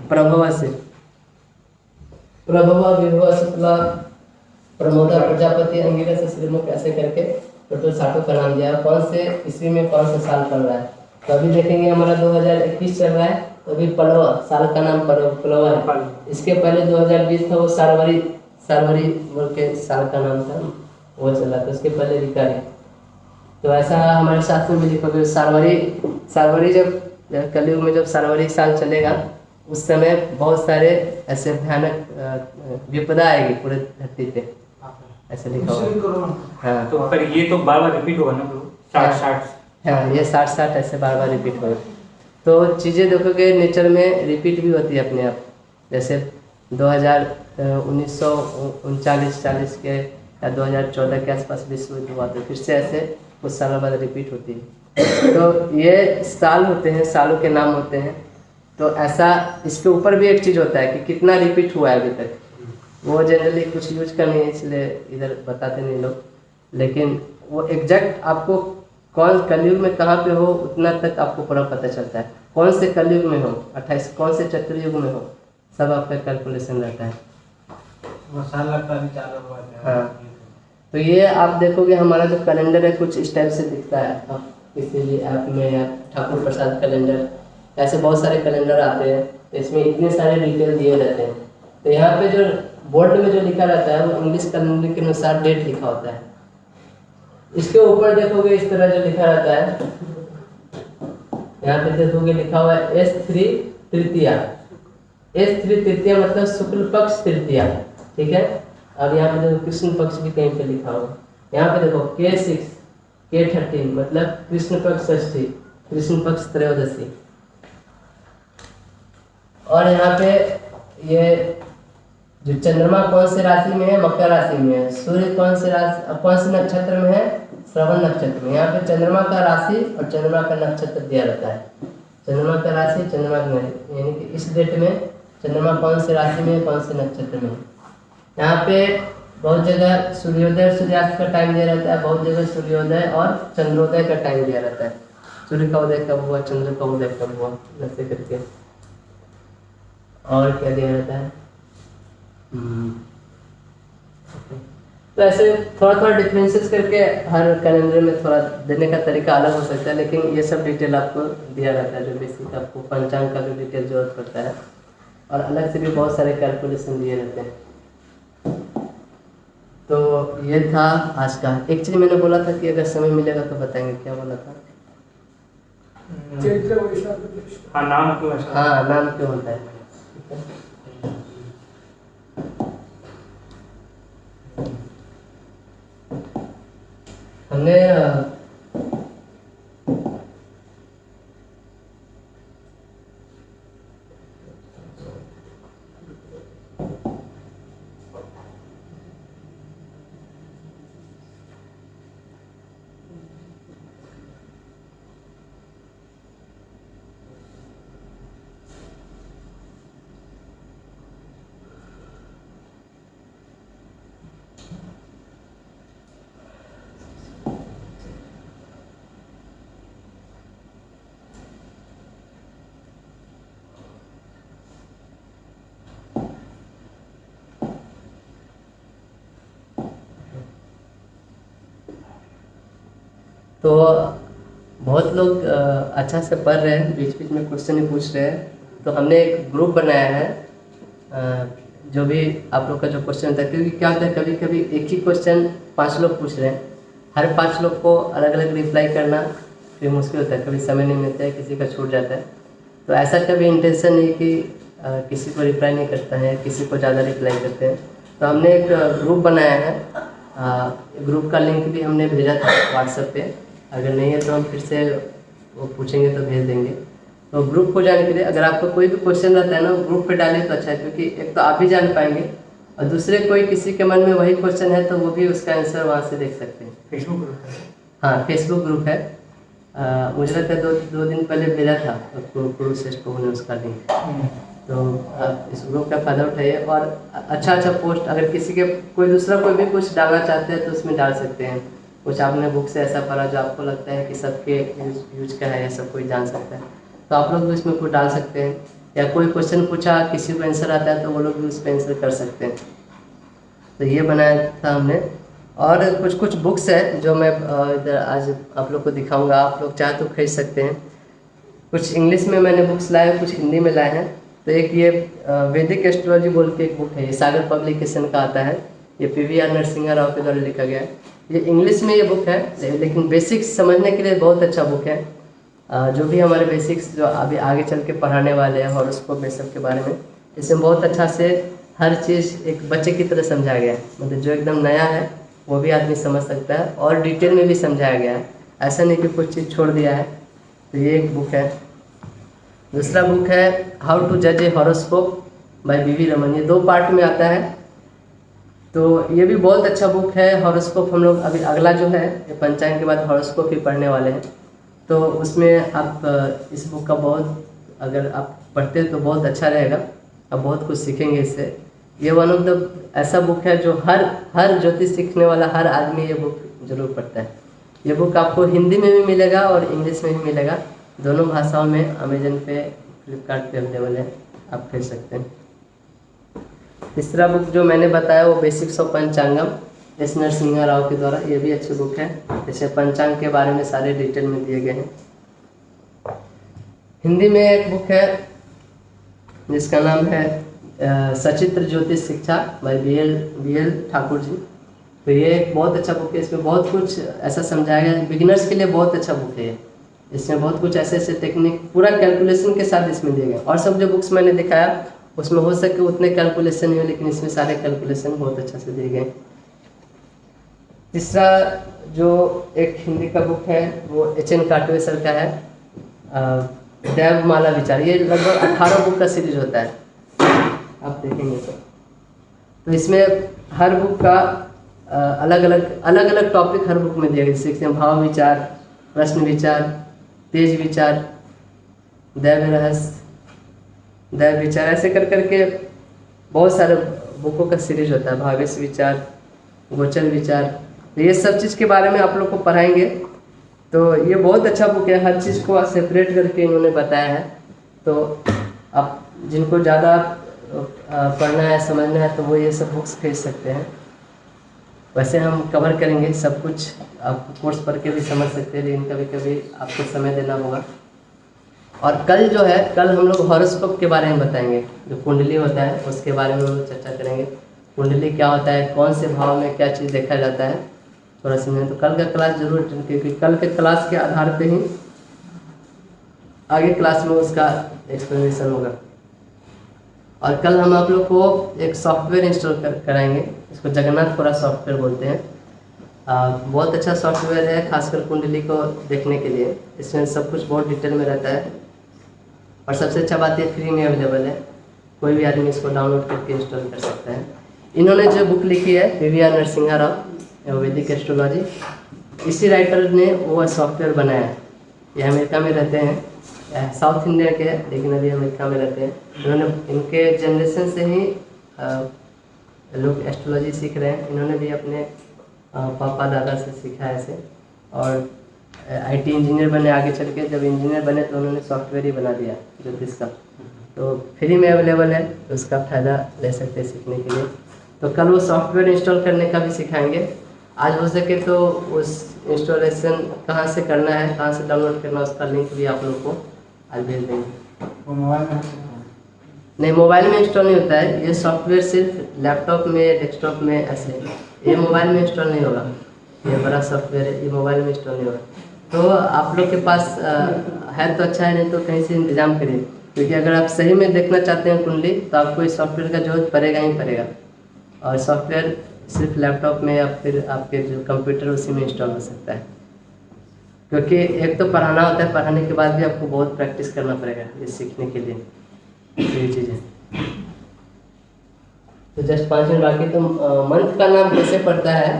प्रभवा से। प्रभवा, विभवा, शुक्ला, प्रमोदा, प्रजापति, अंगिरस, श्रीमुख, ऐसे करके टोटल 60 का नाम दिया है। कौन से ईस्वी में कौन सा साल पड़ रहा है, तो अभी देखेंगे हमारा 2021 चल रहा है, तो अभी पलवा, साल का नाम पलवा है। इसके पहले 2020 था, वो सारवरी बोल के साल का नाम था, वो चला था। उसके पहले रिकारी। तो ऐसा हमारे शास्त्र में लिखोगे, सारवरी जब कलयुग में जब सारवरी साल चलेगा, उस समय बहुत सारे ऐसे भयानक विपदा आएगी पूरे धरती पे, ऐसे लिखा हुआ। हाँ, तो पर ये तो बार बार रिपीट होगा ना ब्रो, 60। हाँ, ये 60 ऐसे बार बार रिपीट होगा। तो चीज़ें देखोगे नेचर में रिपीट भी होती है अपने आप। जैसे 1939-40 के या 2014 के आसपास विश्व युद्ध हुआ, तो फिर से ऐसे कुछ सालों बाद रिपीट होती है। तो ये साल होते हैं, सालों के नाम होते हैं। तो ऐसा इसके ऊपर भी एक चीज़ होता है कि कितना रिपीट हुआ है अभी तक, वो जनरली कुछ यूज का नहीं है, इसलिए इधर बताते नहीं लोग, लेकिन वो एग्जैक्ट आपको कौन कलयुग में कहाँ पे हो उतना तक आपको पूरा पता चलता है। कौन से कलयुग में हो, 28 कौन से चतुर्युग में हो, सब आपका कैलकुलेशन रहता है। वो साल लगता है चालू हुआ है। हाँ, तो ये आप देखोगे हमारा जो कैलेंडर है कुछ इस टाइप से दिखता है। आप किसी भी ऐप में या ठाकुर प्रसाद कैलेंडर, ऐसे बहुत सारे कैलेंडर आते हैं, तो इसमें इतने सारे डिटेल दिए रहते हैं। तो यहाँ पे जो बोर्ड में जो लिखा रहता है वो इंग्लिश कैलेंडर के अनुसार डेट लिखा होता है। इसके ऊपर देखोगे इस तरह जो लिखा रहता है यहाँ पे देखोगे लिखा हुआ है S3 तृतीया। S3 तृतीया मतलब शुक्ल पक्ष तृतीया, ठीक है। अब यहाँ पे देखो कृष्ण पक्ष भी कहीं पे लिखा हुआ, यहाँ पे देखो K6 K13 मतलब कृष्ण पक्ष षष्ठी, कृष्ण पक्ष त्रयोदशी। और यहाँ पे ये जो चंद्रमा कौन से राशि में है, मकर राशि में है। सूर्य कौन से राशि, कौन से नक्षत्र में है, श्रवण नक्षत्र में। यहाँ पे चंद्रमा का राशि और चंद्रमा का नक्षत्र दिया रहता है, चंद्रमा का राशि, चंद्रमा का नक्षत्र, यानी कि इस डेट में चंद्रमा कौन से राशि में, कौन से नक्षत्र में। यहाँ पे बहुत जगह सूर्योदय और सूर्यास्त का टाइम दिया रहता है, बहुत जगह सूर्योदय और चंद्रोदय का टाइम दिया रहता है। सूर्य का उदय कब हुआ, चंद्र का उदय कब हुआ, ऐसे करके। और क्या दिया रहता है, तो ऐसे थोड़ा थोड़ा डिफरेंसेस करके हर कैलेंडर में थोड़ा देने का तरीका अलग हो सकता है, लेकिन ये सब डिटेल आपको दिया रहता है, जो बेसिक आपको पंचांग का भी डिटेल जरूरत पड़ता है। और अलग से भी बहुत सारे कैलकुलेशन दिए रहते हैं। तो ये था आज का। एक चीज़ मैंने बोला था कि अगर समय मिलेगा तो बताएंगे, क्या बोला था? हाँ, नाम क्यों ऐसा? हाँ, नाम क्यों होता है। हमने तो बहुत लोग अच्छा से पढ़ रहे हैं, बीच बीच में क्वेश्चन ही पूछ रहे हैं। तो हमने एक ग्रुप बनाया है, जो भी आप लोग का जो क्वेश्चन होता है, क्योंकि क्या होता है कभी कभी एक ही क्वेश्चन 5 लोग पूछ रहे हैं, हर 5 लोग को अलग अलग रिप्लाई करना फिर मुश्किल होता है, कभी समय नहीं मिलता है, किसी का छूट जाता है। तो ऐसा कभी इंटेंशन नहीं कि किसी को रिप्लाई नहीं करता है, किसी को ज़्यादा रिप्लाई करते हैं। तो हमने एक ग्रुप बनाया है, ग्रुप का लिंक भी हमने भेजा था व्हाट्सएप पे, अगर नहीं है तो हम फिर से वो पूछेंगे तो भेज देंगे। तो ग्रुप को जाने के लिए अगर आपको कोई भी क्वेश्चन रहता है ना, ग्रुप पे डालिए तो अच्छा है, क्योंकि एक तो आप भी जान पाएंगे और दूसरे कोई किसी के मन में वही क्वेश्चन है तो वो भी उसका आंसर वहाँ से देख सकते हैं। फेसबुक ग्रुप है? हाँ, फेसबुक ग्रुप है। मुझे लगता है दो दिन पहले भेजा था कुरुश्रेष्ठ को ने उसका लिंक। तो आप इस ग्रुप का फ़ायदा उठाइए और अच्छा पोस्ट, अगर किसी के कोई दूसरा कोई भी कुछ डालना चाहते हैं तो उसमें डाल सकते हैं। कुछ आपने बुक से ऐसा पढ़ा जो आपको लगता है कि सबके यूज का है या सब कोई जान सकता है, तो आप लोग भी इसमें कुछ डाल सकते हैं। या कोई क्वेश्चन पूछा, किसी को आंसर आता है तो वो लोग भी उस पर आंसर कर सकते हैं। तो ये बनाया था हमने। और कुछ बुक्स है जो मैं इधर आज आप लोग को दिखाऊंगा, आप लोग चाहे तो खरीद सकते हैं। कुछ इंग्लिश में मैंने बुक्स लाए, कुछ हिंदी में लाए हैं। तो एक ये वैदिक एस्ट्रोलॉजी बोल के एक बुक है, ये सागर पब्लिकेशन का आता है, ये PVR नरसिंहा राव के द्वारा लिखा गया है। ये इंग्लिश में ये बुक है, लेकिन बेसिक्स समझने के लिए बहुत अच्छा बुक है। जो भी हमारे बेसिक्स जो अभी आगे चल के पढ़ाने वाले हैं हॉरोस्कोप में सब के बारे में, इसमें बहुत अच्छा से हर चीज़ एक बच्चे की तरह समझाया गया है। मतलब जो एकदम नया है वो भी आदमी समझ सकता है और डिटेल में भी समझाया गया है, ऐसा नहीं कि कुछ चीज़ छोड़ दिया है। तो ये एक बुक है। दूसरा बुक है हाउ टू जज ए हॉरोस्कोप बाय BV रमन, ये 2 पार्ट में आता है। तो ये भी बहुत अच्छा बुक है। हॉरोस्कोप हम लोग अभी अगला जो है ये पंचांग के बाद हॉरोस्कोप ही पढ़ने वाले हैं। तो उसमें आप इस बुक का बहुत, अगर आप पढ़ते हैं तो बहुत अच्छा रहेगा, आप बहुत कुछ सीखेंगे इससे। ये वन ऑफ द ऐसा बुक है जो हर ज्योतिष सीखने वाला हर आदमी ये बुक जरूर पढ़ता है। ये बुक आपको हिंदी में भी मिलेगा और इंग्लिश में भी मिलेगा, दोनों भाषाओं में। अमेजन पे, फ्लिपकार्ट पे अवेलेबल है, आप खरीद सकते हैं। तीसरा बुक जो मैंने बताया वो basics of Panchangam, S Narasimha Rao के द्वारा, ये भी अच्छी बुक है। जैसे पंचांग के बारे में सारे डिटेल में दिए गए हैं। हिंदी में एक बुक है जिसका नाम है सचित्र ज्योतिष शिक्षा बाय BL ठाकुर जी। तो ये एक बहुत अच्छा बुक है, इसमें बहुत कुछ ऐसा समझाया गया है, बिगिनर्स के लिए बहुत अच्छा बुक है ये। इसमें बहुत कुछ ऐसे ऐसे टेक्निक पूरा कैलकुलेशन के साथ इसमें दिए गए। और सब जो बुक्स मैंने दिखाया उसमें हो सके उतने कैलकुलेशन नहीं हो, लेकिन इसमें सारे कैलकुलेशन बहुत अच्छा से दिए गए। तीसरा जो एक हिंदी का बुक है वो HN काटवे सर का है, देवमाला विचार। ये लगभग 18 बुक का सीरीज होता है, आप देखेंगे तो इसमें हर बुक का अलग अलग टॉपिक हर बुक में दिया गया, जैसे भाव विचार, प्रश्न विचार, तेज विचार, दैव रहस्य, दैव विचार, ऐसे कर करके बहुत सारे बुकों का सीरीज होता है। भावेश विचार, गोचर विचार, तो ये सब चीज़ के बारे में आप लोग को पढ़ाएंगे। तो ये बहुत अच्छा बुक है, हर चीज़ को सेपरेट करके इन्होंने बताया है। तो आप जिनको ज़्यादा पढ़ना है, समझना है, तो वो ये सब बुक्स खरीद सकते हैं। वैसे हम कवर करेंगे सब कुछ, आप कोर्स पढ़ के भी समझ सकते हैं, लेकिन कभी कभी आपको समय देना होगा। और कल जो है, कल हम लोग हॉरोस्कोप के बारे में बताएंगे, जो कुंडली होता है उसके बारे में हम लोग चर्चा करेंगे। कुंडली क्या होता है, कौन से भाव में क्या चीज़ देखा जाता है, थोड़ा समझें। तो कल का क्लास जरूर अटेंड, क्योंकि कल के क्लास के आधार पे ही आगे क्लास में उसका एक्सप्लेनेशन होगा। और कल हम आप लोग को एक सॉफ्टवेयर इंस्टॉल कराएंगे, इसको जगन्नाथपुरा सॉफ्टवेयर बोलते हैं। बहुत अच्छा सॉफ्टवेयर है, खासकर कुंडली को देखने के लिए। इसमें सब कुछ बहुत डिटेल में रहता है, और सबसे अच्छा बात ये फ्री में अवेलेबल है, कोई भी आदमी इसको डाउनलोड करके इंस्टॉल कर सकता है। इन्होंने जो बुक लिखी है PVR नरसिंहा राव वैदिक एस्ट्रोलॉजी, इसी राइटर ने वो सॉफ्टवेयर बनाया है। ये अमेरिका में रहते हैं, साउथ इंडिया के, लेकिन अभी अमेरिका में रहते हैं। इन्होंने, इनके जनरेशन से ही लोग एस्ट्रोलॉजी सीख रहे हैं। इन्होंने भी अपने पापा दादा से सीखा है ऐसे, और IT इंजीनियर बने। आगे चल के जब इंजीनियर बने तो उन्होंने सॉफ्टवेयर ही बना दिया ज्योतिष का। तो फ्री में अवेलेबल है, तो उसका फ़ायदा ले सकते हैं सीखने के लिए। तो कल वो सॉफ्टवेयर इंस्टॉल करने का भी सिखाएंगे। आज हो सके तो उस इंस्टॉलेशन कहाँ से करना है, कहाँ से डाउनलोड करना है, उसका लिंक भी आप लोग को आज भेज देंगे। वो मोबाइल में नहीं, मोबाइल में इंस्टॉल नहीं होता है ये सॉफ्टवेयर, सिर्फ लैपटॉप में, डेस्कटॉप में ऐसे। ये मोबाइल में इंस्टॉल नहीं होगा, ये बड़ा सॉफ्टवेयर है, ये मोबाइल में इंस्टॉल नहीं होगा। तो आप लोग के पास है तो अच्छा है, नहीं तो कहीं से इंतजाम करिए, क्योंकि अगर आप सही में देखना चाहते हैं कुंडली, तो आपको इस सॉफ्टवेयर का जरूरत पड़ेगा ही पड़ेगा। और सॉफ्टवेयर सिर्फ लैपटॉप में या फिर आपके जो कंप्यूटर उसी में इंस्टॉल हो सकता है, क्योंकि एक तो पढ़ाना होता है, पढ़ाने के बाद भी आपको बहुत प्रैक्टिस करना पड़ेगा ये सीखने के लिए, ये चीज़ें। तो जस्ट 5 मिनट बाकी। तो मंथ का नाम कैसे पड़ता है,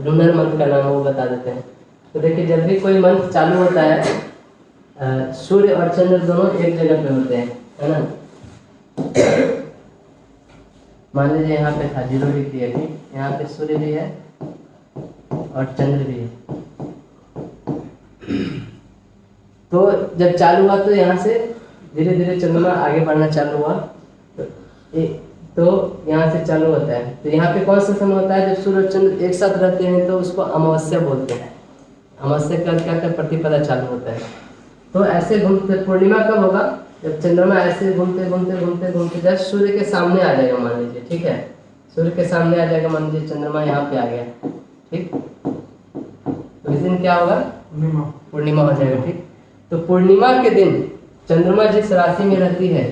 लूनर मंथ का नाम वो बता देते हैं। तो देखिए, जब भी कोई मंथ चालू होता है, सूर्य और चंद्र दोनों एक जगह पे होते हैं, है ना। मान लीजिए यहाँ पे था 0 डिग्री है, ठीक, यहाँ पे सूर्य भी है और चंद्र भी है। तो जब चालू हुआ तो यहाँ से धीरे धीरे चंद्रमा आगे बढ़ना चालू हुआ, तो यहाँ से चालू होता है। तो यहाँ पे कौन सा समय होता है, जब सूर्य और चंद्र एक साथ रहते हैं, तो उसको अमावस्या बोलते हैं। अमावस्या का क्या प्रतिपदा चालू होता है। तो ऐसे घूमते, पूर्णिमा कब होगा, जब चंद्रमा ऐसे घूमते घूमते घूमते घूमते जब सूर्य के सामने आ जाएगा, मान लीजिए, ठीक है, सूर्य के सामने आ जाएगा, मान लीजिए चंद्रमा यहाँ पे आ गया, ठीक। तो इस दिन क्या होगा, पूर्णिमा हो जाएगा, ठीक। तो पूर्णिमा के दिन चंद्रमा जिस राशि में रहती है,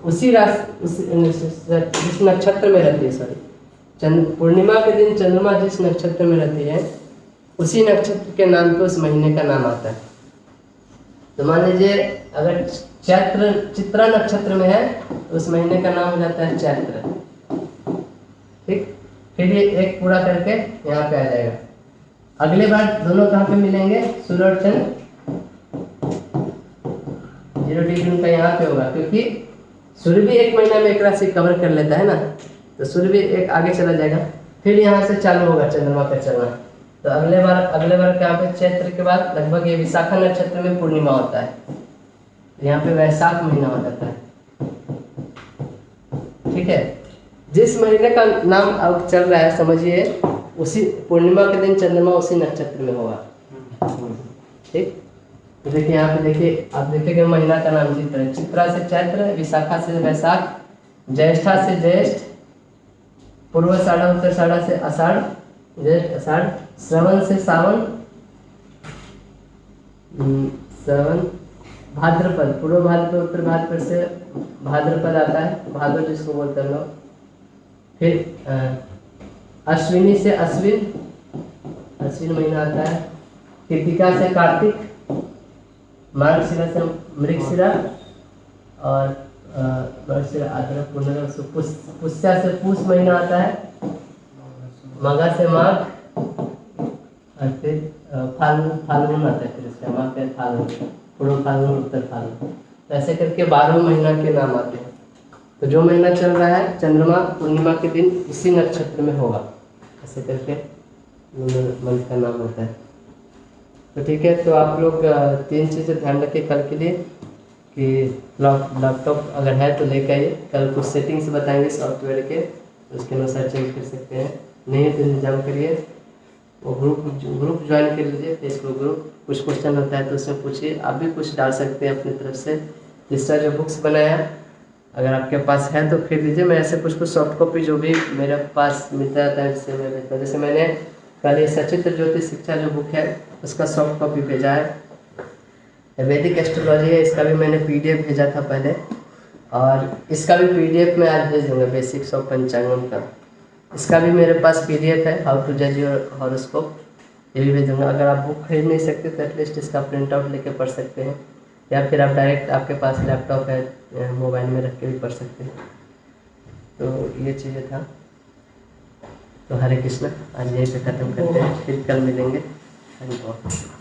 उसी राशि, जिस नक्षत्र में रहती है, सॉरी, पूर्णिमा के दिन चंद्रमा जिस नक्षत्र में रहती है, उसी नक्षत्र के नाम पे उस महीने का नाम आता है। तो मान लीजिए अगर चित्रा नक्षत्र में है, तो उस महीने का नाम हो जाता है चैत्र, ठीक। फिर ये एक पूरा करके यहाँ पे आ जाएगा। अगले बार दोनों कहाँ पे मिलेंगे, सूर्य और चंद्र 0 डिग्री उनका यहाँ पे होगा, क्योंकि सूर्य भी एक महीना में एक राशि कवर कर लेता है ना, तो सूर्य भी एक आगे चला जाएगा। फिर यहाँ से चालू होगा चंद्रमा का चलना। तो अगले बार क्या पे, चैत्र के बाद लगभग ये विशाखा नक्षत्र में पूर्णिमा होता है, यहाँ पे वैशाख महीना हो जाता है, ठीक है। जिस महीने का नाम अब चल रहा है, समझिए, उसी पूर्णिमा के दिन चंद्रमा उसी नक्षत्र में होगा, ठीक। तो देखिए यहाँ पे, देखिए आप देखेंगे महीना का नाम चित्र है, चित्रा से चैत्र, विशाखा से वैशाख, ज्येष्ठा से ज्येष्ठ, पूर्वाषाढ़ा उत्तराषाढ़ा से आषाढ़, ज्येष्ठ आषाढ़, श्रवण से सावन, 7 भाद्रपद, पूर्व भाद्रपद उत्तर भाद्रपद से भाद्रपद आता है, भादो जिसको बोलते हैं लोग। फिर अश्विनी से अश्विन, अश्विन महीना आता है। कृतिका से कार्तिक, मार्गशिरा से मृगशिरा और मार्गशिरा आद्र पुनर से पुष्या से पूष महीना आता है। मगा से माघ और फिर फाल्गुन आता है, फिर इसका माघ फिर फाल्गुन, पूर्व फाल्गुन उत्तर फाल्गुन। तो ऐसे करके 12 महीना के नाम आते हैं। तो जो महीना चल रहा है चंद्रमा पूर्णिमा के दिन इसी नक्षत्र में होगा, ऐसे करके मंथ का नाम होता है। तो ठीक है, तो आप लोग 3 चीज़ें ध्यान रखें कल के लिए कि लैपटॉप अगर है तो लेकर आइए। कल कुछ सेटिंग्स बताएंगे सॉफ्टवेयर के, उसके अनुसार चेंज कर सकते हैं, नहीं तो इंतजाम करिए। वो ग्रुप ज्वाइन कर लीजिए, फेसबुक ग्रुप। कुछ क्वेश्चन होता है तो उसमें पूछिए, आप भी कुछ डाल सकते हैं अपनी तरफ से। तीसरा जो बुक्स बनाया अगर आपके पास है तो खरीद लीजिए। मैं ऐसे कुछ सॉफ्ट कॉपी जो भी मेरे पास मिलता रहता है जिससे मैं भेजता हूँ। जैसे मैंने कल ये सचित्र ज्योतिष शिक्षा जो बुक है उसका सॉफ्ट कॉपी भेजा है। वैदिक एस्ट्रोलॉजी है, इसका भी मैंने PDF भेजा था पहले, और इसका भी PDF मैं आज भेज दूँगा, बेसिक्स ऑफ पंचांगम का। इसका भी मेरे पास PDF है, हाउ टू जज योर हॉरोस्कोप, ये भी भेज दूँगा। अगर आप बुक खरीद नहीं सकते तो एटलीस्ट इसका प्रिंट आउट लेके पढ़ सकते हैं, या फिर आप डायरेक्ट आपके पास लैपटॉप है मोबाइल में रख के भी पढ़ सकते हैं। तो ये चीज़ें था। तो हरे कृष्णा, आज यहीं पे ख़त्म करते हैं, फिर कल मिलेंगे। Thank you.